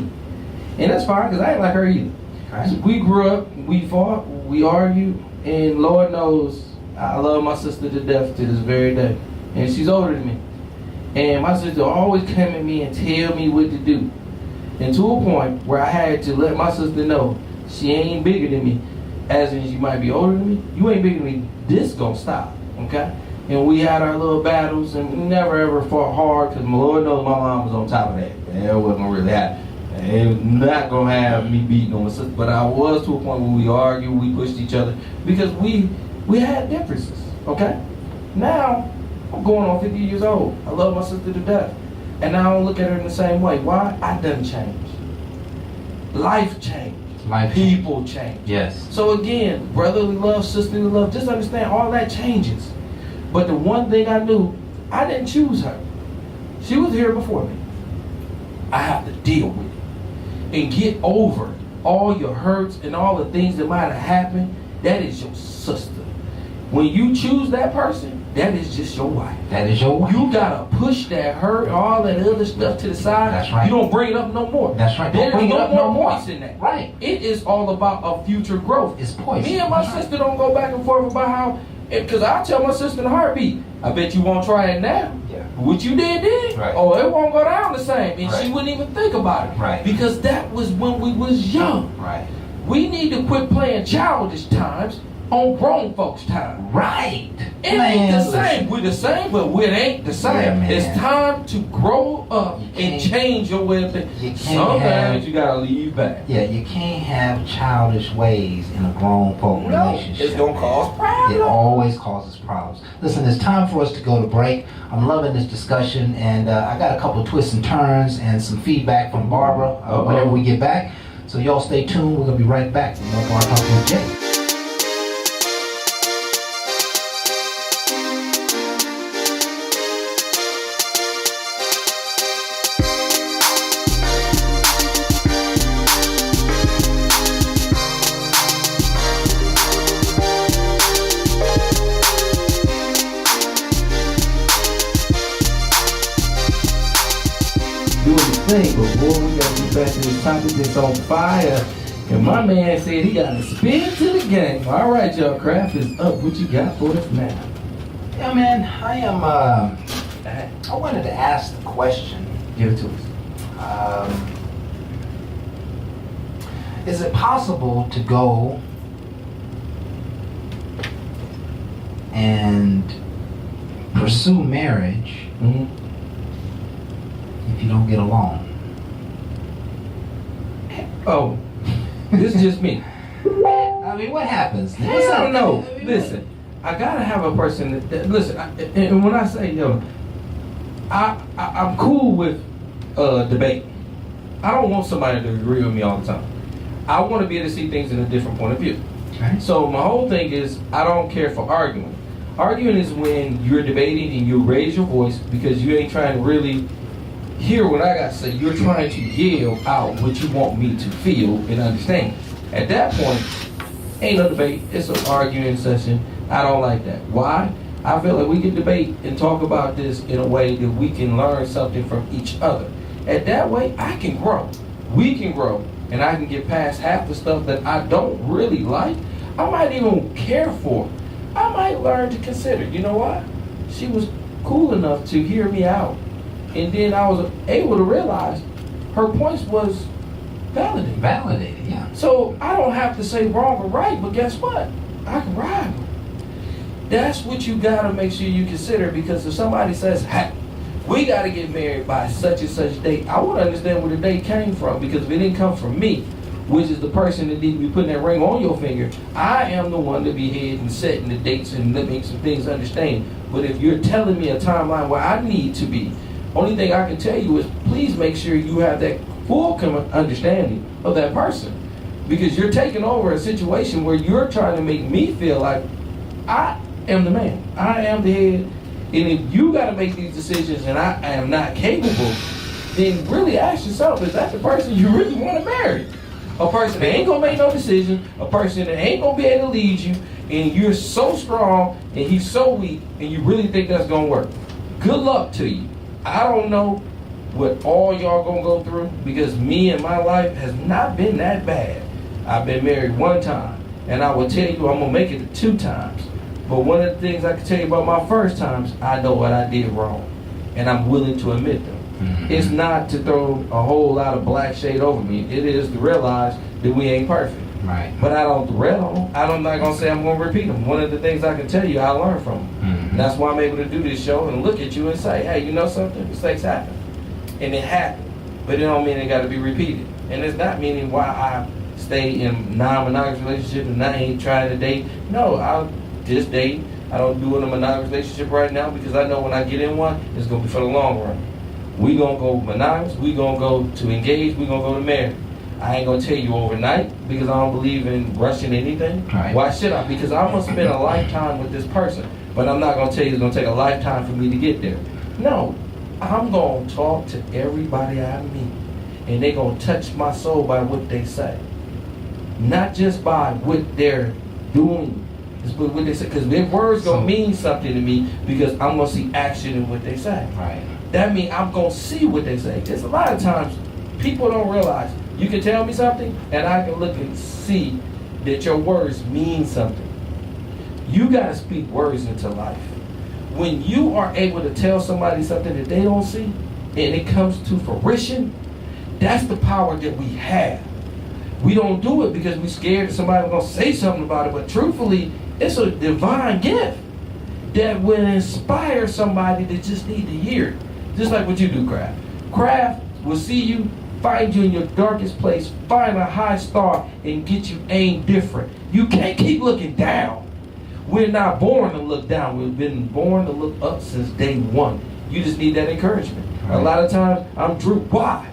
And that's fine, because I ain't like her either. Right. So we grew up, we fought, we argued, and Lord knows I love my sister to death to this very day. And she's older than me. And my sister always come at me and tell me what to do. And to a point where I had to let my sister know she ain't bigger than me. As in, she might be older than me, you ain't bigger than me, this gonna stop, okay? And we had our little battles, and we never ever fought hard, because my Lord knows my mom was on top of that. It wasn't gonna really happen. It was not gonna have me beating on my sister, but I was to a point where we argued, we pushed each other, because we had differences, okay? Now, I'm going on 50 years old. I love my sister to death. And now I don't look at her in the same way. Why? I done changed. Life changed. People change. Yes. So again, brotherly love, sisterly love, just understand all that changes. But the one thing I knew, I didn't choose her. She was here before me. I have to deal with it and get over all your hurts and all the things that might have happened. That is your sister. When you choose that person, that is just your wife. That is your wife. You gotta push that hurt, all that other stuff to the side. That's right. You don't bring it up no more. That's right. There's Don't bring it up no more. points in that. Right. It is all about a future growth. It's poison. Me and my sister don't go back and forth about how, because I tell my sister in a heartbeat, I bet you won't try it now. Yeah. What you did then? Right. Oh, it won't go down the same. And Right. she wouldn't even think about it. Right. Because that was when we was young. Right. We need to quit playing childish times on grown folks' time. Right. It ain't the same. We're the same, but it ain't the same. Yeah, man. It's time to grow up and change your way of thinking. You can't Sometimes you gotta leave back. Yeah, you can't have childish ways in a grown folk relationship. It's gonna cause problems. It always causes problems. Listen, it's time for us to go to break. I'm loving this discussion, and I got a couple of twists and turns and some feedback from Barbara whenever we get back. So y'all stay tuned. We're gonna be right back. More Bar Talk with Jay. Doing the thing, but boy, we gotta get back to this topic that's on fire. And my man said he got to spin to the game. All right, y'all, Kraft is up. What you got for us now? Yeah, man, I wanted to ask the question. Give it to us. Is it possible to go and pursue marriage Mm-hmm. if you don't get along? Oh, this is just me. I mean, what happens? Hell no. Listen, I gotta have a person that listen. And when I say yo, I'm cool with debate. I don't want somebody to agree with me all the time. I want to be able to see things in a different point of view. Okay. So my whole thing is I don't care for arguing. Arguing is when you're debating and you raise your voice because you ain't trying to really hear what I got to say. You're trying to yell out what you want me to feel and understand. At that point, ain't no debate. It's an arguing session. I don't like that. Why? I feel like we can debate and talk about this in a way that we can learn something from each other. At that way, I can grow. We can grow. And I can get past half the stuff that I don't really like. I might even care for. I might learn to consider, you know what? She was cool enough to hear me out. And then I was able to realize her points was validated. Validated, yeah. So I don't have to say wrong or right, but guess what? I can ride with her. That's what you gotta make sure you consider, because if somebody says, hey, we gotta get married by such and such date, I want to understand where the date came from, because if it didn't come from me, which is the person that need to be putting that ring on your finger, I am the one to be head and setting the dates and making some things understand. But if you're telling me a timeline where I need to be, only thing I can tell you is please make sure you have that full understanding of that person, because you're taking over a situation where you're trying to make me feel like I am the man, I am the head, and if you got to make these decisions and I am not capable, then really ask yourself, is that the person you really want to marry? A person that ain't gonna make no decision, a person that ain't gonna be able to lead you, and you're so strong and he's so weak, and you really think that's gonna work. Good luck to you. I don't know what all y'all gonna go through, because me and my life has not been that bad. I've been married one time, and I will tell you I'm gonna make it 2 times. But one of the things I can tell you about my first times, I know what I did wrong, and I'm willing to admit them. Mm-hmm. It's not to throw a whole lot of black shade over me. It is to realize that we ain't perfect. Right. But I don't dwell on them. I'm not going to say I'm going to repeat them. One of the things I can tell you, I learned from them. Mm-hmm. And that's why I'm able to do this show and look at you and say, hey, you know something? Mistakes happen. And it happened. But it don't mean it got to be repeated. And it's not meaning why I stay in non-monogamous relationship and I ain't trying to date. No, I'll just date. I don't do it in a monogamous relationship right now, because I know when I get in one, it's going to be for the long run. We going to go monogamous. We going to go to engage. We going to go to marriage. I ain't going to tell you overnight, because I don't believe in rushing anything. Right. Why should I? Because I'm going to spend a lifetime with this person. But I'm not going to tell you it's going to take a lifetime for me to get there. No. I'm going to talk to everybody I meet. And they're going to touch my soul by what they say. Not just by what they're doing. It's what they say. Because their words going to mean something to me, because I'm going to see action in what they say. Right. That means I'm going to see what they say. There's a lot of times people don't realize. You can tell me something, and I can look and see that your words mean something. You got to speak words into life. When you are able to tell somebody something that they don't see, and it comes to fruition, that's the power that we have. We don't do it because we're scared that somebody's going to say something about it, but truthfully, it's a divine gift that will inspire somebody that just need to hear it. Just like what you do, Kraft. Kraft will see you, find you in your darkest place, find a high star, and get you aimed different. You can't keep looking down. We're not born to look down. We've been born to look up since day one. You just need that encouragement. Right. A lot of times, I'm Drew. Why?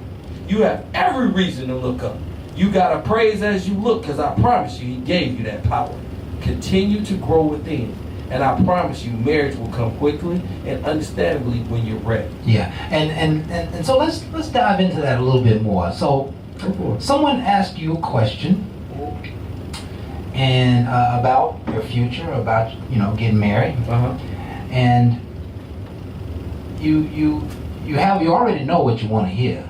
You have every reason to look up. You got to praise as you look, because I promise you, he gave you that power. Continue to grow within. And I promise you, marriage will come quickly and understandably when you're ready. Yeah, and so let's dive into that a little bit more. So, someone asked you a question, and about your future, about getting married, and you already know what you want to hear.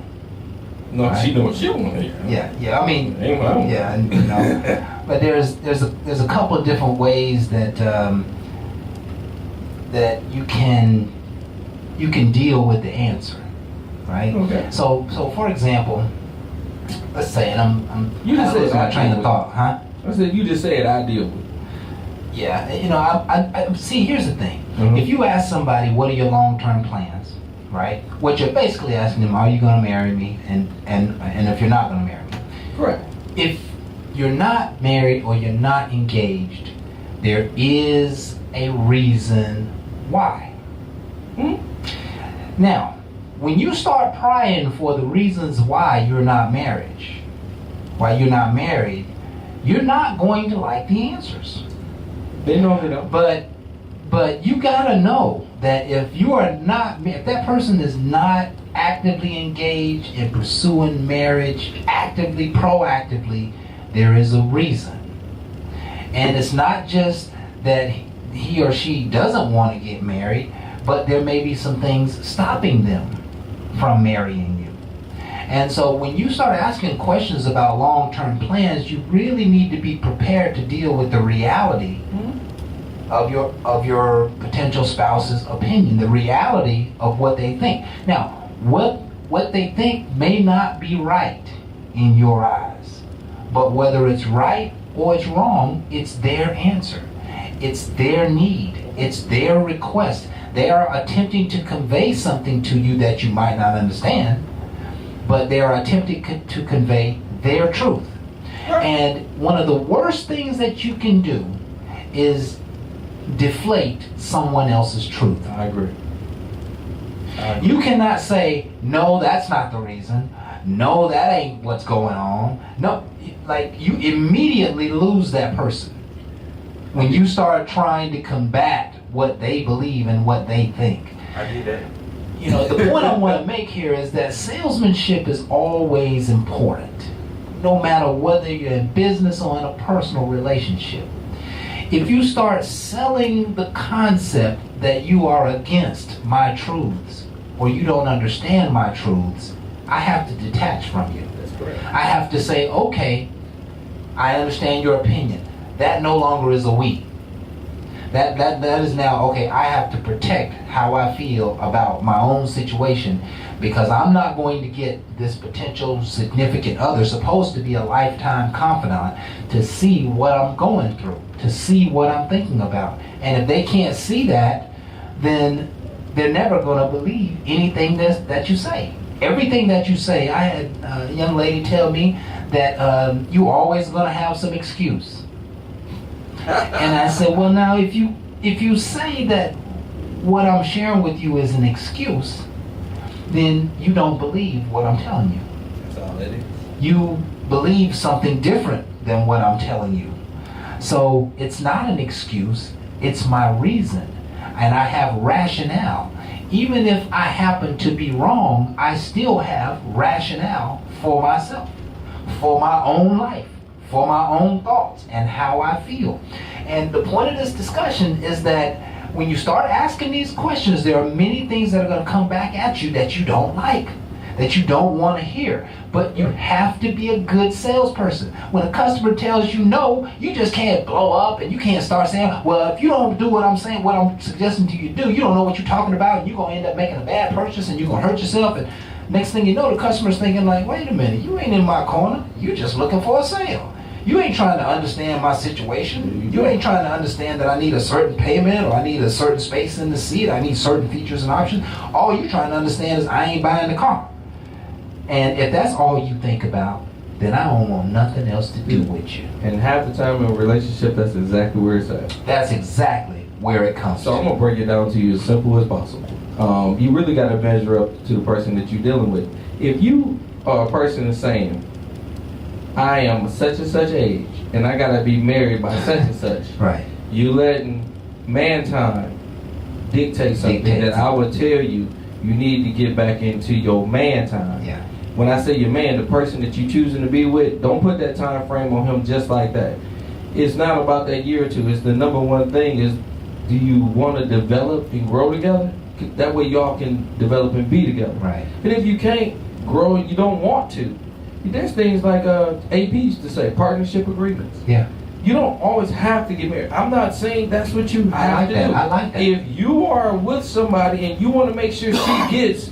No, Right. she know what she want to hear. Yeah. I mean, Ain't what I want. yeah, and, you know, but there's a couple of different ways that that you can deal with the answer, right? Okay. So for example, let's say, and I'm You just kinda losing said my train I of thought, huh? I said, you just said I deal with it. Yeah, you know, I see. Here's the thing: Mhm. if you ask somebody, "What are your long-term plans?" Right? What you're basically asking them, "Are you going to marry me?" And if you're not going to marry me, Correct. if you're not married or you're not engaged, there is a reason why. Hmm? Now, when you start prying for the reasons why you're not married, you're not going to like the answers. They normally don't. But you gotta know that if that person is not actively engaged in pursuing marriage, actively, proactively, there is a reason. And it's not just that he or she doesn't want to get married, but there may be some things stopping them from marrying you. And so when you start asking questions about long-term plans, you really need to be prepared to deal with the reality of your potential spouse's opinion, the reality of what they think. Now, what they think may not be right in your eyes, but whether it's right or it's wrong, it's their answer. It's their need. It's their request. They are attempting to convey something to you that you might not understand, but they are attempting to convey their truth. And one of the worst things that you can do is deflate someone else's truth. I agree. You cannot say, no, that's not the reason. No, that ain't what's going on. No, like you immediately lose that person when you start trying to combat what they believe and what they think. I do that. You know, the point I want to make here is that salesmanship is always important, no matter whether you're in business or in a personal relationship. If you start selling the concept that you are against my truths or you don't understand my truths, I have to detach from you. That's correct. I have to say, okay, I understand your opinion. That no longer is a we. That is now, okay, I have to protect how I feel about my own situation because I'm not going to get this potential significant other, supposed to be a lifetime confidant, to see what I'm going through, to see what I'm thinking about. And if they can't see that, then they're never going to believe anything that you say. Everything that you say, I had a young lady tell me that you always going to have some excuse. And I said, well, now if you say that what I'm sharing with you is an excuse, then you don't believe what I'm telling you. That's all it is. You believe something different than what I'm telling you. So it's not an excuse, it's my reason. And I have rationale. Even if I happen to be wrong, I still have rationale for myself, for my own life, for my own thoughts and how I feel. And the point of this discussion is that when you start asking these questions, there are many things that are going to come back at you that you don't like, that you don't want to hear. But you have to be a good salesperson. When a customer tells you no, you just can't blow up and you can't start saying, well, if you don't do what I'm saying, what I'm suggesting to you do, you don't know what you're talking about, and you're going to end up making a bad purchase and you're going to hurt yourself. And next thing you know, the customer's thinking like, wait a minute, you ain't in my corner. You're just looking for a sale. You ain't trying to understand my situation. You ain't trying to understand that I need a certain payment or I need a certain space in the seat. I need certain features and options. All you're trying to understand is I ain't buying the car. And if that's all you think about, then I don't want nothing else to do with you. And half the time in a relationship, that's exactly where it's at. That's exactly where it comes So I'm to. gonna break it down to you as simple as possible. You really got to measure up to the person that you're dealing with. If you are a person that's saying, I am such and such age, and I gotta be married by such and such. Right. You letting man time dictate something Dictates. that I would tell you need to get back into your man time. Yeah. When I say your man, the person that you choosing to be with, don't put that time frame on him just like that. It's not about that year or two. It's the number one thing is, do you want to develop and grow together? That way y'all can develop and be together. Right. And if you can't, grow and you don't want to. There's things like AP used to say, partnership agreements. Yeah. You don't always have to get married. I'm not saying that's what you have to do. I like that. If you are with somebody and you want to make sure she gets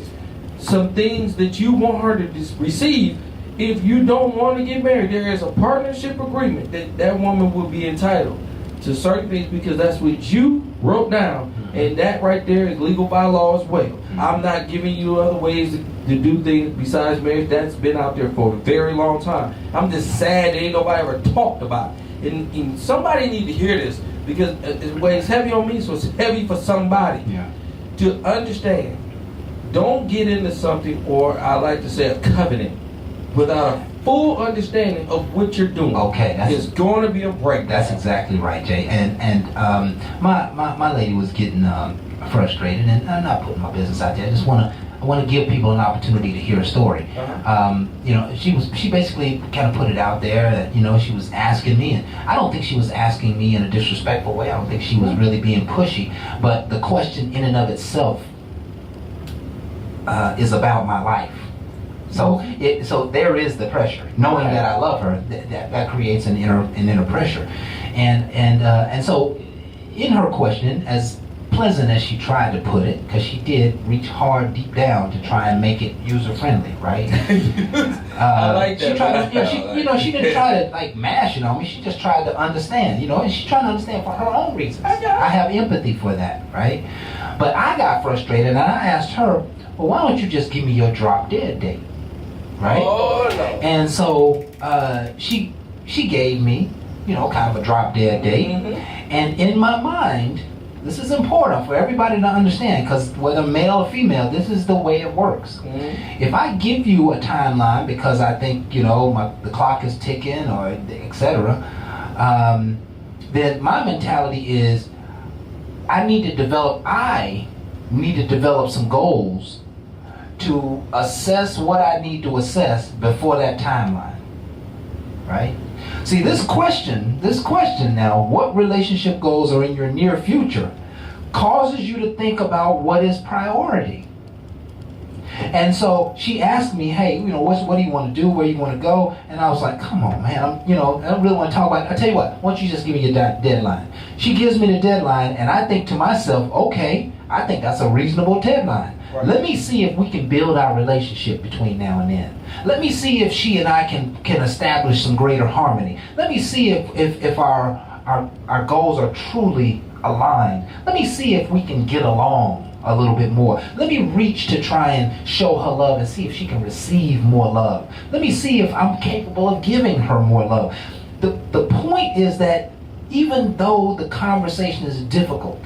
some things that you want her to receive, if you don't want to get married, there is a partnership agreement that woman will be entitled to certain things because that's what you wrote down, and that right there is legal by law as well. I'm not giving you other ways to do things besides marriage. That's been out there for a very long time. I'm just sad that ain't nobody ever talked about it. And somebody need to hear this because it's heavy on me, so it's heavy for somebody to understand. Don't get into something, or I like to say a covenant, without a full understanding of what you're doing. Okay, it's going to be a breakdown. That's exactly right, Jay. And my lady was getting frustrated, and I'm not putting my business out there. I want to give people an opportunity to hear a story. She basically kind of put it out there that, she was asking me, and I don't think she was asking me in a disrespectful way. I don't think she was really being pushy, but the question in and of itself is about my life. So there is the pressure. Knowing that I love her, that creates an inner pressure, and so in her question, as pleasant as she tried to put it, because she did reach hard deep down to try and make it user friendly, right? I like that. She tried to, she didn't try to like mash it on me. She just tried to understand, and she's trying to understand for her own reasons. I have empathy for that, right? But I got frustrated and I asked her, well, why don't you just give me your drop dead date, right? Oh no. And so she gave me, kind of a drop dead date, and in my mind. This is important for everybody to understand because whether male or female, this is the way it works. If I give you a timeline because I think, the clock is ticking or etc., then my mentality is I need to develop some goals to assess what I need to assess before that timeline, right? See, this question now, what relationship goals are in your near future, causes you to think about what is priority. And so she asked me, hey, what do you want to do? Where you want to go? And I was like, come on, man, I don't really want to talk about it. I tell you what, why don't you just give me your deadline? She gives me the deadline, and I think to myself, okay, I think that's a reasonable deadline. Right. Let me see if we can build our relationship between now and then. Let me see if she and I can establish some greater harmony. Let me see if our goals are truly aligned. Let me see if we can get along a little bit more. Let me reach to try and show her love and see if she can receive more love. Let me see if I'm capable of giving her more love. The point is that even though the conversation is difficult,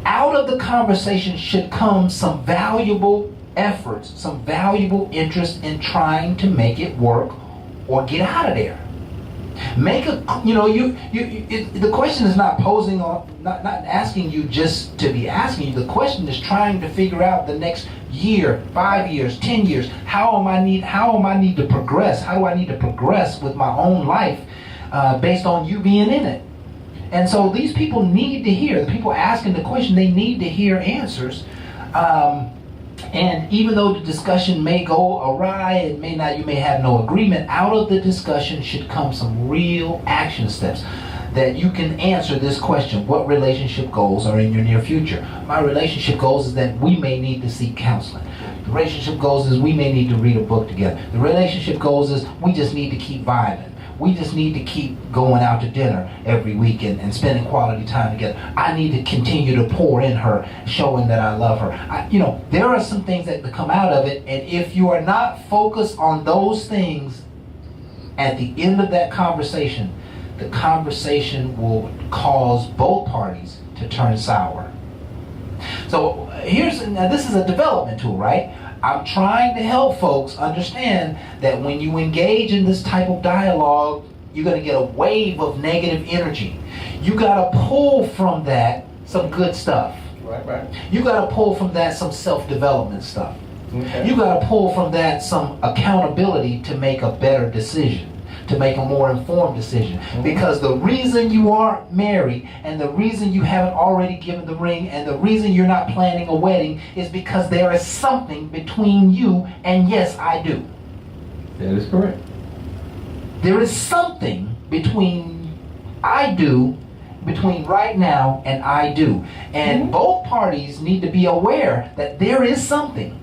out of the conversation should come some valuable efforts, some valuable interest in trying to make it work or get out of there. The question is not posing on, not asking you just to be asking you. The question is trying to figure out the next year, 5 years, 10 years. How am I need to progress? How do I need to progress with my own life based on you being in it? And so these people need to hear, the people asking the question, they need to hear answers. And even though the discussion may go awry, you may have no agreement, out of the discussion should come some real action steps that you can answer this question. What relationship goals are in your near future? My relationship goals is that we may need to seek counseling. The relationship goals is we may need to read a book together. The relationship goals is we just need to keep vibing. We just need to keep going out to dinner every week and spending quality time together. I need to continue to pour in her, showing that I love her. There are some things that come out of it, and if you are not focused on those things at the end of that conversation, the conversation will cause both parties to turn sour. So this is a development tool, right? I'm trying to help folks understand that when you engage in this type of dialogue, you're going to get a wave of negative energy. You got to pull from that some good stuff. Right. You got to pull from that some self-development stuff. Okay. You got to pull from that some accountability to make a better decision, to make a more informed decision. Because the reason you aren't married and the reason you haven't already given the ring and the reason you're not planning a wedding is because there is something between you and yes, I do. That is correct. There is something between right now and I do. And both parties need to be aware that there is something.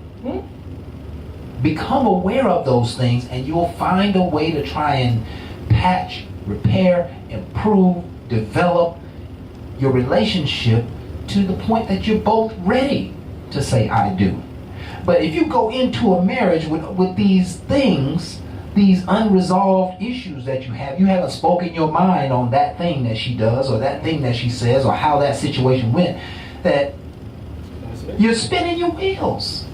Become aware of those things and you'll find a way to try and patch, repair, improve, develop your relationship to the point that you're both ready to say I do. But if you go into a marriage with these things, these unresolved issues that you haven't spoken your mind on that thing that she does or that thing that she says or how that situation went, that you're spinning your wheels.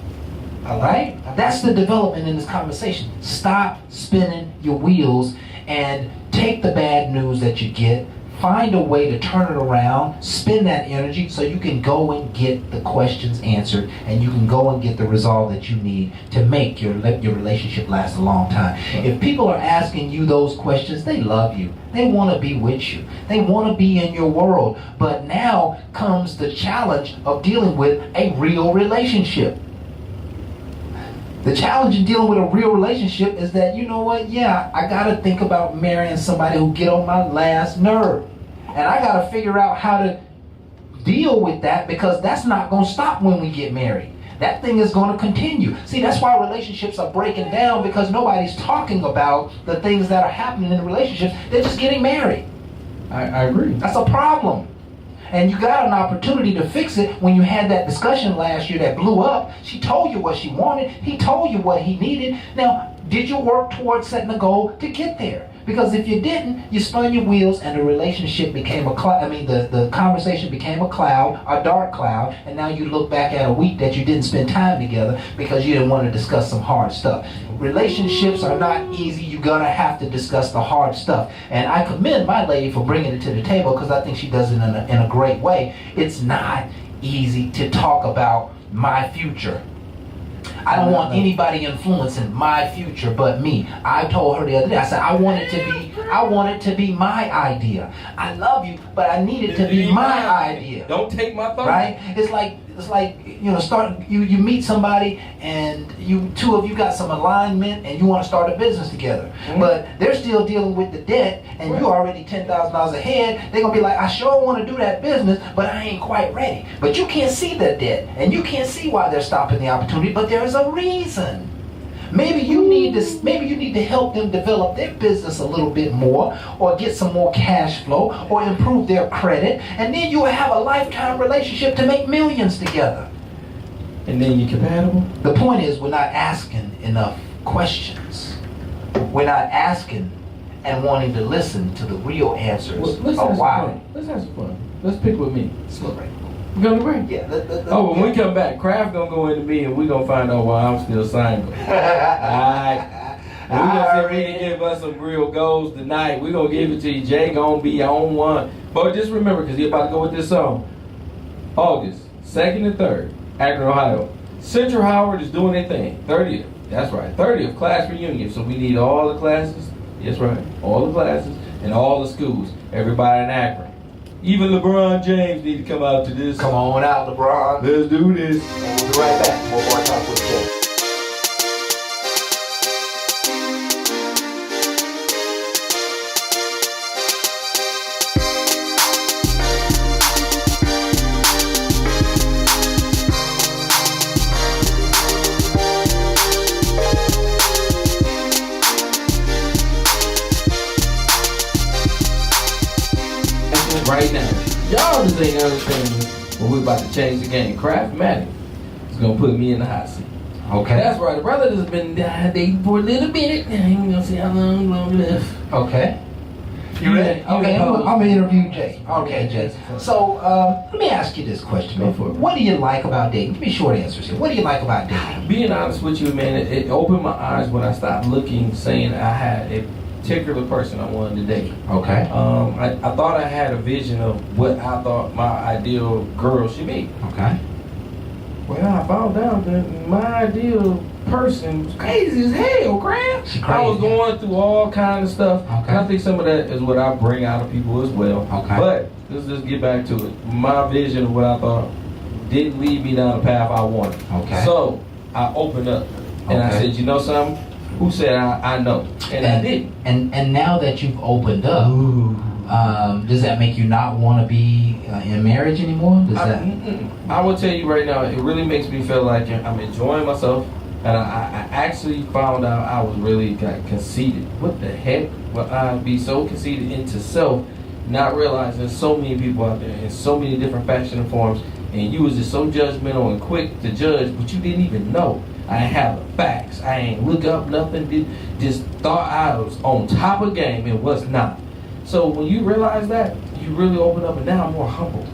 All right? That's the development in this conversation. Stop spinning your wheels and take the bad news that you get, find a way to turn it around, spend that energy so you can go and get the questions answered and you can go and get the resolve that you need to make your relationship last a long time. If people are asking you those questions, they love you. They want to be with you. They want to be in your world. But now comes the challenge of dealing with a real relationship. The challenge in dealing with a real relationship is that, you know what, yeah, I got to think about marrying somebody who get on my last nerve. And I got to figure out how to deal with that because that's not going to stop when we get married. That thing is going to continue. See, that's why relationships are breaking down because nobody's talking about the things that are happening in relationships. They're just getting married. I agree. That's a problem. And you got an opportunity to fix it when you had that discussion last year that blew up. She told you what she wanted. He told you what he needed. Now, did you work towards setting a goal to get there? Because if you didn't, you spun your wheels and the relationship became a cloud. I mean, the conversation became a cloud, a dark cloud, and now you look back at a week that you didn't spend time together because you didn't want to discuss some hard stuff. Relationships are not easy. You're going to have to discuss the hard stuff. And I commend my lady for bringing it to the table because I think she does it in a great way. It's not easy to talk about my future. I don't want anybody influencing my future but me. I told her the other day, I said, I want it to be my idea. I love you, but I need it to be my idea. Don't take my thought. Right? It's like you meet somebody and you two of you got some alignment and you want to start a business together. But they're still dealing with the debt and you already $10,000 ahead. They're gonna be like, I sure want to do that business, but I ain't quite ready. But you can't see the debt and you can't see why they're stopping the opportunity, but there's a reason. Maybe you need to help them develop their business a little bit more or get some more cash flow or improve their credit, and then you will have a lifetime relationship to make millions together. And then you're compatible? The point is we're not asking enough questions. We're not asking and wanting to listen to the real answers of why. Let's have some fun. Let's pick with me. Slow break. We're gonna break. Yeah. When we come back, Kraft gonna go into me and we gonna find out why I'm still single. Alright. And we gonna see if we can give us some real goals tonight. We gonna give it to you. Jay gonna be on one. But just remember, because you're about to go with this song. August 2nd and 3rd, Akron, Ohio. Central Howard is doing their thing. 30th. That's right. 30th class reunion. So we need all the classes. That's right. All the classes and all the schools. Everybody in Akron. Even LeBron James need to come out to this. Come on out, LeBron. Let's do this. And we'll be right back. More Bar Talk with Jay. Right now, Y'all just ain't understanding when we're about to change the game. Craftmatic is gonna put me in the hot seat. okay. That's right. The brother has been dating for a little bit. We're gonna see how long we'll live. Okay. You ready? Okay, I'm gonna interview Jay. Okay, Jay. So let me ask you this question, man. Go for it. What do you like about dating? Give me short answers here. What do you like about dating? Being honest with you, man, it opened my eyes when I stopped looking, saying I had a particular person I wanted to date. Okay. I thought I had a vision of what I thought my ideal girl should be. Okay. Well, I found out that my ideal person was crazy as hell, Graham. She I was crazy. going through all kind of stuff. Okay. And I think some of that is what I bring out of people as well. Okay. But let's just get back to it. My vision of what I thought didn't lead me down the path I wanted. Okay. So I opened up and I Okay. said, you know something? Who said I know? And I didn't. And now that you've opened up, does that make you not want to be in marriage anymore? Does that? I will tell you right now, it really makes me feel like I'm enjoying myself. And I actually found out I was really got conceited. What the heck? Well, I'd be so conceited into self, not realizing there's so many people out there in so many different fashion and forms, and you was just so judgmental and quick to judge, but you didn't even know. I ain't have the facts. I ain't look up nothing. Just thought I was on top of game and was not. So when you realize that, you really open up, and now I'm more humble.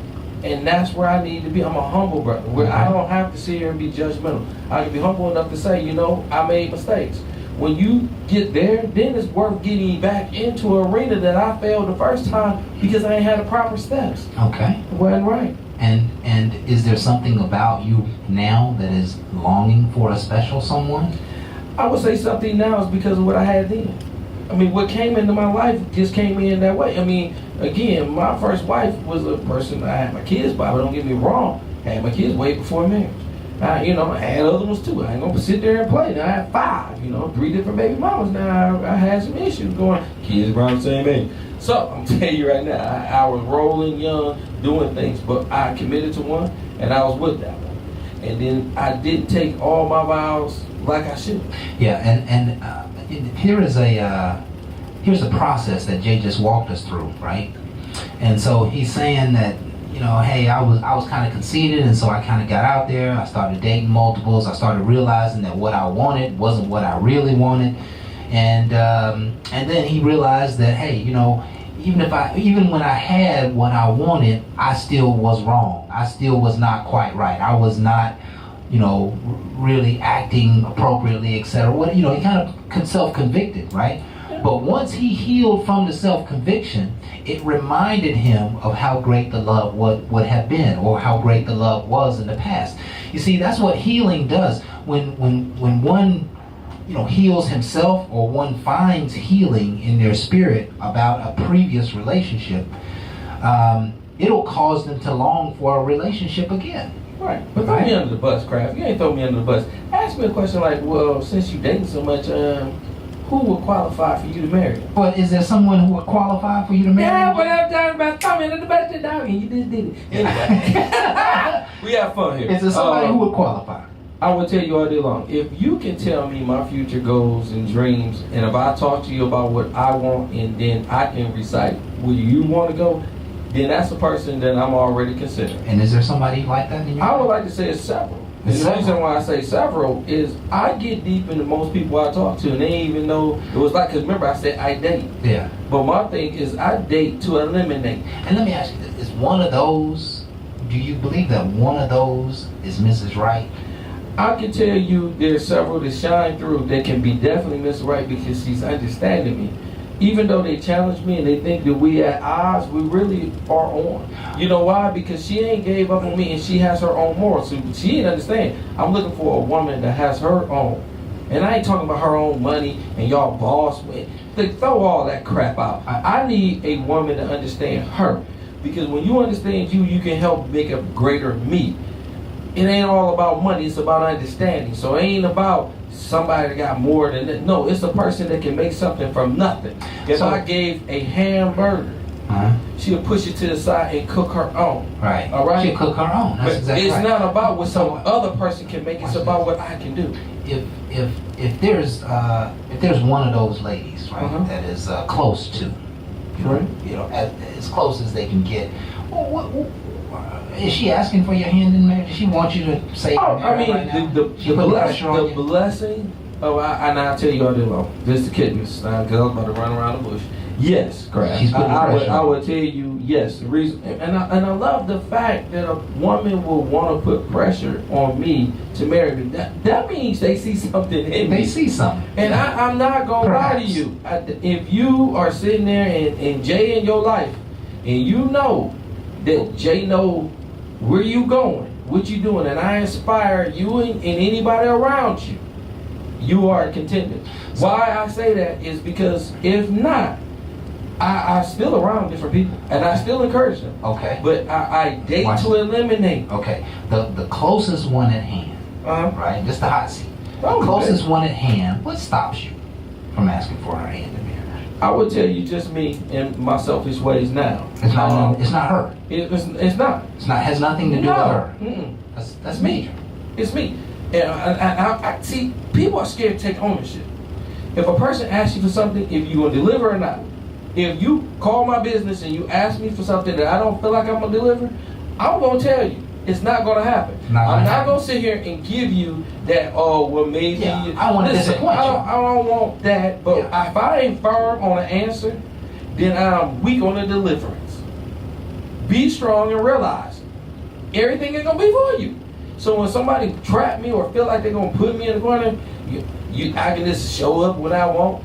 And that's where I need to be. I'm a humble brother, where I don't have to sit here and be judgmental. I can be humble enough to say, you know, I made mistakes. When you get there, then it's worth getting back into an arena that I failed the first time because I ain't had the proper steps. Okay. It wasn't right. And is there something about you now that is longing for a special someone? I would say something now is because of what I had then. I mean, what came into my life just came in that way. I mean, again, my first wife was a person I had my kids by, but don't get me wrong, I had my kids way before marriage. I had other ones too. I ain't gonna sit there and play. Now I have 5, 3 different baby mamas. Now I had some issues going. Kids around the same age. So I'm telling you right now, I was rolling young, doing things, but I committed to one, and I was with that one. And then I didn't take all my vows like I should. Yeah, and here's a process that Jay just walked us through, right? And so he's saying that, hey, I was kind of conceited, and so I kind of got out there. I started dating multiples. I started realizing that what I wanted wasn't what I really wanted, and then he realized that, hey, even when I had what I wanted, I still was wrong. I still was not quite right. I was not, really acting appropriately, etc. He kind of self-convicted, right? But once he healed from the self-conviction, it reminded him of how great the love would have been, or how great the love was in the past. You see, that's what healing does. When one heals himself, or one finds healing in their spirit about a previous relationship, it'll cause them to long for a relationship again. Right. But throw me under the bus, Kraft. You ain't throw me under the bus. Ask me a question like, well, since you dating so much, who would qualify for you to marry? But is there someone who would qualify for you to marry? Yeah, but I'm talking about throw me under the bus, and you just did it. Anyway, we have fun here. Is there somebody who would qualify? I will tell you all day long. If you can tell me my future goals and dreams, and if I talk to you about what I want, and then I can recite where you want to go, then that's the person that I'm already considering. And is there somebody like that in your I would life? like to say it's several. And the reason why I say several is I get deep into most people I talk to, and they ain't even know it was like, because remember I said I date. Yeah. But my thing is I date to eliminate. And let me ask you this. Is one of those, do you believe that one of those is Mrs. Right? I can tell you there's several that shine through that can be definitely Miss Right because she's understanding me. Even though they challenge me and they think that we at odds, we really are on. You know why? Because she ain't gave up on me, and she has her own morals. So she didn't understand. I'm looking for a woman that has her own. And I ain't talking about her own money and y'all boss. Like, throw all that crap out. I need a woman to understand her. Because when you understand you can help make a greater me. It ain't all about money, it's about understanding. So it ain't about somebody that got more than that. No, it's a person that can make something from nothing. If I gave a hamburger, she'll push it to the side and cook her own. Right. All right? She'll cook her own. That's but exactly it's right. not about what some other person can make. It's about what I can do. If there's one of those ladies, right, that is close to, as close as they can get, is she asking for your hand in marriage? Does she want you to say? I mean, right the blessing. Oh, and I'll tell you all day long. Just the kittens, because I was about to run around the bush. Yes, correct. She's putting pressure I on. would tell you yes. The reason, and I love the fact that a woman will want to put pressure on me to marry me. That means they see something in me. They see something. And I'm not gonna lie to you. If you are sitting there and Jay in your life, and you know that Jay know where you going, what you doing, and I inspire you and anybody around you, you are a contender. Why I say that is because if not, I still around different people and I still encourage them. Okay. But I date Watch to it. eliminate. Okay. The closest one at hand, right? Just the hot seat. Oh, The closest one at hand. What stops you from asking for her hand in marriage? I would tell you just me and my selfish ways now. It's not. It's not her. It's not. It's not. Has nothing to do with her. Mm-mm. That's major. It's me. And I see people are scared to take ownership. If a person asks you for something, if you gonna deliver or not, if you call my business and you ask me for something that I don't feel like I'm gonna deliver, I'm gonna tell you it's not gonna happen. I'm not gonna sit here and give you that. Oh, well, maybe. Yeah, I want to disappoint you. I don't want that. But Yeah. if I ain't firm on an answer, then I'm weak on the deliverance. Be strong and realize everything is gonna be for you. So when somebody trap me or feel like they're gonna put me in the corner, I can just show up when I want.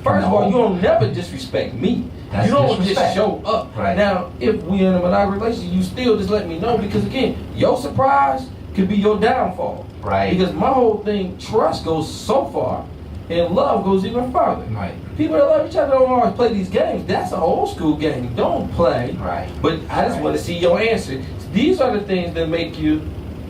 First of all, you don't never disrespect me. That's you don't disrespect. just show up. Right. Now, if we in a monogamous relationship, you still just let me know because again, your surprise could be your downfall. Right. Because my whole thing, trust goes so far, and love goes even further. Right. People that love each other don't always play these games. That's an old school game. Don't play. Right. But I just want to see your answer. These are the things that make you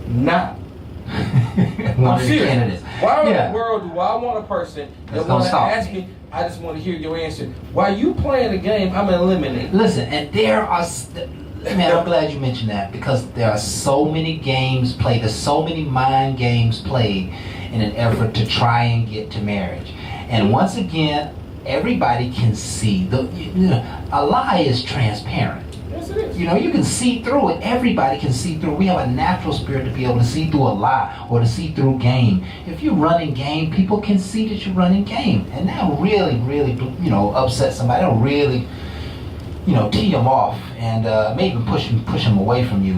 not. One I'm of the serious. candidates. Why in Yeah. the world do I want a person That's that gonna want to stop ask me. me? I just want to hear your answer. While you playing the game, I'm eliminating. Listen, and there are, man, I'm glad you mentioned that because there are so many games played, there's so many mind games played in an effort to try and get to marriage. And once again, everybody can see, a lie is transparent. Yes, it is. You know, you can see through it. Everybody can see through. We have a natural spirit to be able to see through a lie or to see through game. If you're running game, people can see that you're running game. And that'll really, you know, upset somebody. That'll really, you know, tee them off and maybe push them away from you,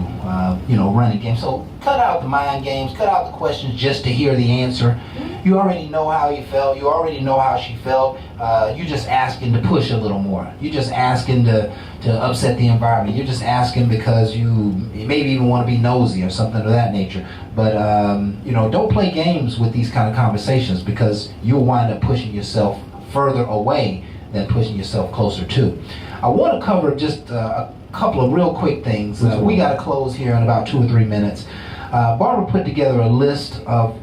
you know, running game. So cut out the mind games, cut out the questions just to hear the answer. You already know how he felt. You already know how she felt. You're just asking to push a little more. You're just asking to upset the environment. You're just asking because you maybe even want to be nosy or something of that nature. But, you know, don't play games with these kind of conversations because you'll wind up pushing yourself further away than pushing yourself closer to. I want to cover just a couple of real quick things. We got to close here in about 2 or 3 minutes. Barbara put together a list of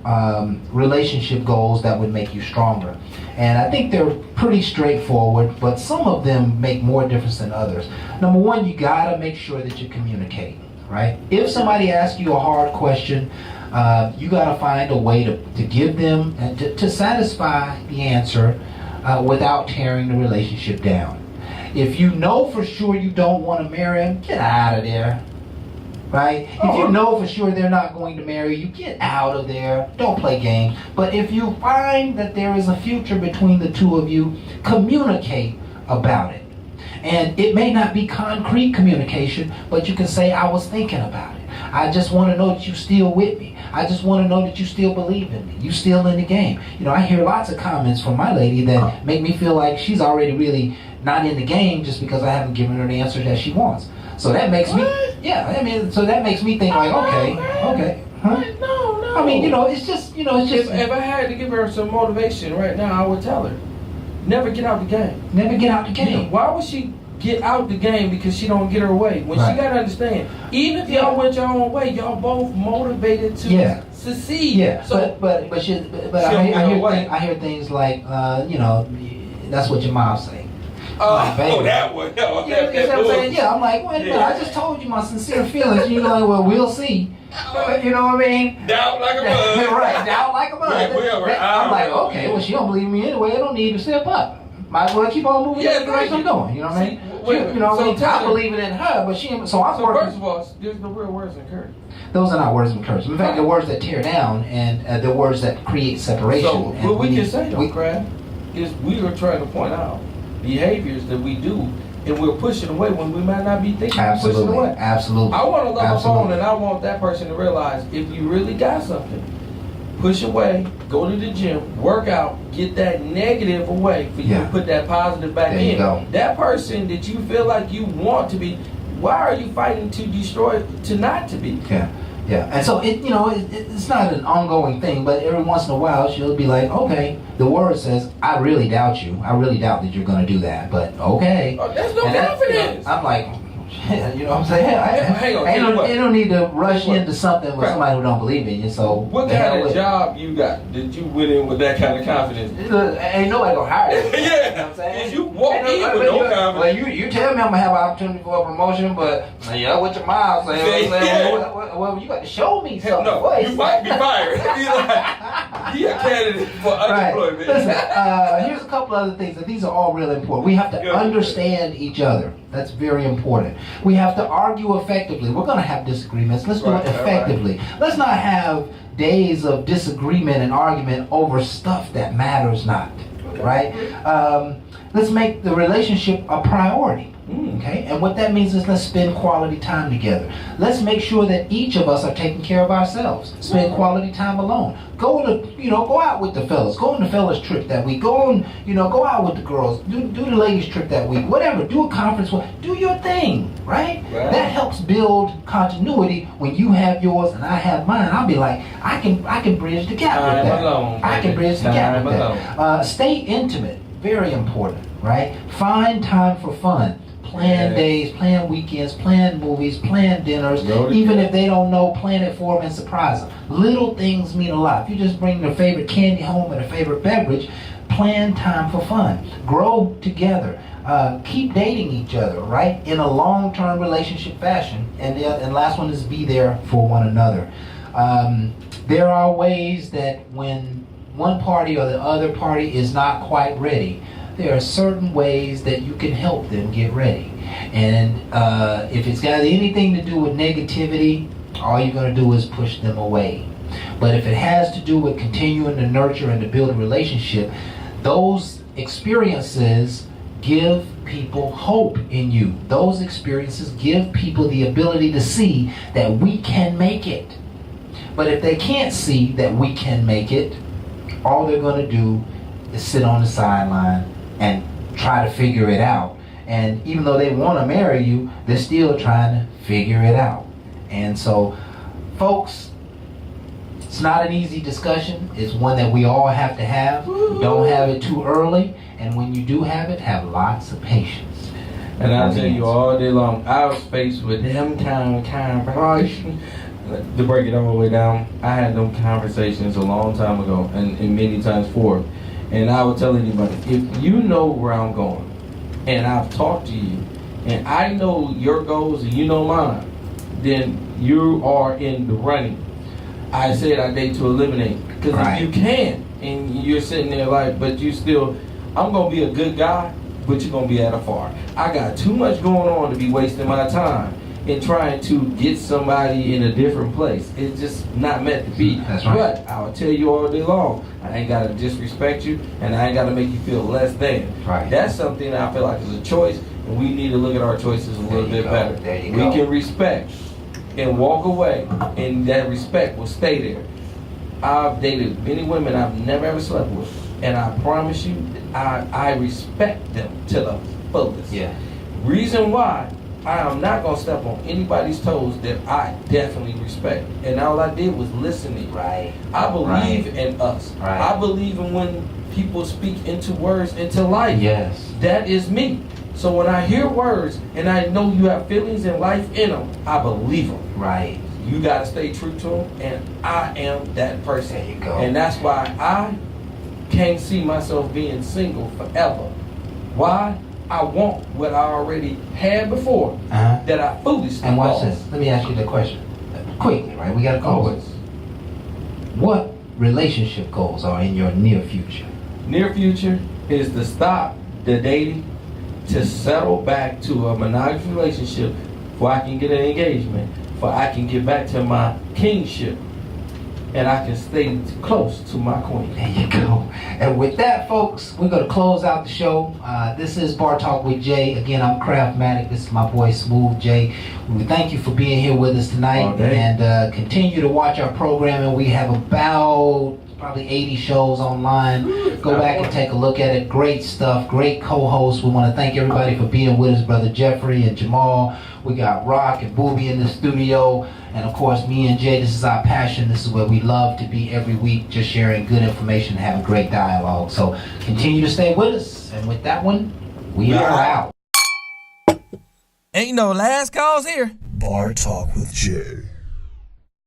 relationship goals that would make you stronger. And I think they're pretty straightforward, but some of them make more difference than others. Number one, you gotta make sure that you communicate, right? If somebody asks you a hard question, you gotta find a way to give them, and to satisfy the answer without tearing the relationship down. If you know for sure you don't want to marry him, get out of there. Right? If you know for sure they're not going to marry you, get out of there. Don't play games. But if you find that there is a future between the two of you, communicate about it. And it may not be concrete communication, but you can say, I was thinking about it. I just want to know that you're still with me. I just want to know that you still believe in me. You still in the game. You know, I hear lots of comments from my lady that make me feel like she's already really not in the game just because I haven't given her the answer that she wants. So that makes me, yeah, I mean, so that makes me think like, okay, huh? No. I mean, you know, it's just, you know, it's just. If I had to give her some motivation right now, I would tell her, never get out the game. Never get out the game. Why would she get out the game because she don't get her way? When Right. she gotta understand, even if y'all went your own way, y'all both motivated to succeed. Yeah, So, but I hear things like, you know, that's what your mom say. that one. Oh, You know what I'm saying? Yeah, I'm like, wait a minute, I just told you my sincere feelings. And you're like, well, we'll see. You know what I mean? Down like a bug. Right, down like a bug. I'm like, okay, well, she don't believe me anyway. I don't need to step up. Might as well keep on moving in the direction I'm going. You know what I mean? You know what I mean? I believe it in her, but she. So I'm working. First of all, there's no real words of encouragement. Those are not words of encouragement. In fact, they're words that tear down, and they're words that create separation. So and what we can need- say though, Crab, is we are trying to point out behaviors that we do, and we're pushing away when we might not be thinking we're pushing Absolutely, away. absolutely. I want to love a phone, Absolutely. and I want that person to realize if you really got something, push away, go to the gym, work out, get that negative away for you Yeah. to put that positive back There you in. go. That person that you feel like you want to be, why are you fighting to destroy to not to be? Yeah. Yeah, and so it's not an ongoing thing, but every once in a while she'll be like, okay, the word says, I really doubt you. I really doubt that you're going to do that, but okay. Oh, that's no And confidence. I'm like, you know what I'm saying? Hang on, You don't need to rush What? into something with Right. somebody who don't believe in you. So What the hell kind of with it. job you got that you went in with that kind of confidence? Look, ain't nobody gonna hire you. Yeah. You know what I'm saying? If you walk Ain't in nobody- with no well, confidence. you tell me I'm gonna have an opportunity for a promotion, but yeah, what your mouth say? Yeah. Well, you got to show me Hell something. no, first. you might be fired. He a candidate for Right. unemployment. Listen, here's a couple other things, and these are all real important. We have to Good. understand each other. That's very important. We have to argue effectively. We're going to have disagreements. Let's do Right, it effectively. Let's not have days of disagreement and argument over stuff that matters not. Right? Let's make the relationship a priority. Okay? And what that means is let's spend quality time together. Let's make sure that each of us are taking care of ourselves. Spend quality time alone. Go out with the fellas. Go on the fellas trip that week. Go out with the girls. Do the ladies trip that week. Whatever. Do a conference. Do your thing. Right? Right. That helps build continuity when you have yours and I have mine. I'll be like, I can bridge the gap with Time that. alone, I can baby. bridge the gap Time with that. Stay intimate. Very important. Right? Find time for fun. Plan Yes. days, plan weekends, plan movies, plan dinners. Go to Even bed. if they don't know, plan it for them and surprise them. Little things mean a lot. If you just bring their favorite candy home and a favorite beverage, plan time for fun. Grow together. Keep dating each other, right? In a long-term relationship fashion. And last one is be there for one another. There are ways that when one party or the other party is not quite ready, there are certain ways that you can help them get ready. And if it's got anything to do with negativity, all you're going to do is push them away. But if it has to do with continuing to nurture and to build a relationship, those experiences give people hope in you. Those experiences give people the ability to see that we can make it. But if they can't see that we can make it, all they're going to do is sit on the sideline and try to figure it out. And even though they want to marry you, they're still trying to figure it out. And so, folks, it's not an easy discussion. It's one that we all have to have. Don't have it too early. And when you do have it, have lots of patience. And I'll tell you all day long, I was faced with them kind of conversation. To break it all the way down, I had them conversations a long time ago and many times forth. And I would tell anybody, if you know where I'm going, and I've talked to you, and I know your goals and you know mine, then you are in the running. I said I date to eliminate. Because Right. if you can, and you're sitting there like, but you still, I'm going to be a good guy, but you're going to be at a far. I got too much going on to be wasting my time in trying to get somebody in a different place. It's just not meant to be. That's right. But I will tell you all day long, I ain't got to disrespect you, and I ain't got to make you feel less than. Right. That's something that I feel like is a choice, and we need to look at our choices a little you bit go. better. There you We go. can respect and walk away, and that respect will stay there. I've dated many women I've never ever slept with, and I promise you, I respect them to the fullest. Yeah. Reason why I am not gonna step on anybody's toes that I definitely respect, and all I did was listen to you. Right. I believe in us. Right. I believe in when people speak into words into life. Yes. That is me. So when I hear words and I know you have feelings and life in them, I believe them. Right. You gotta stay true to them, and I am that person. There you go. And that's why I can't see myself being single forever. Why? I want what I already had before Uh-huh. that I foolishly And watch lost. this. Let me ask you the question. Quickly, right? We got to close. Always. What relationship goals are in your near future? Near future is to stop the dating, to settle back to a monogamous relationship, before I can get an engagement, before I can get back to my kingship, and I can stay close to my queen. There you go. And with that, folks, we're going to close out the show. This is Bar Talk with Jay. Again, I'm Craftmatic. This is my boy Smooth Jay. We thank you for being here with us tonight. All day. And continue to watch our program. And we have about probably 80 shows online. Go back and take a look at it. Great stuff, great co-hosts. We want to thank everybody for being with us, Brother Jeffrey and Jamal. We got Rock and Booby in the studio. And of course, me and Jay, this is our passion. This is where we love to be every week, just sharing good information and having great dialogue. So continue to stay with us. And with that one, we are out. Ain't no last calls here. Bar Talk with Jay.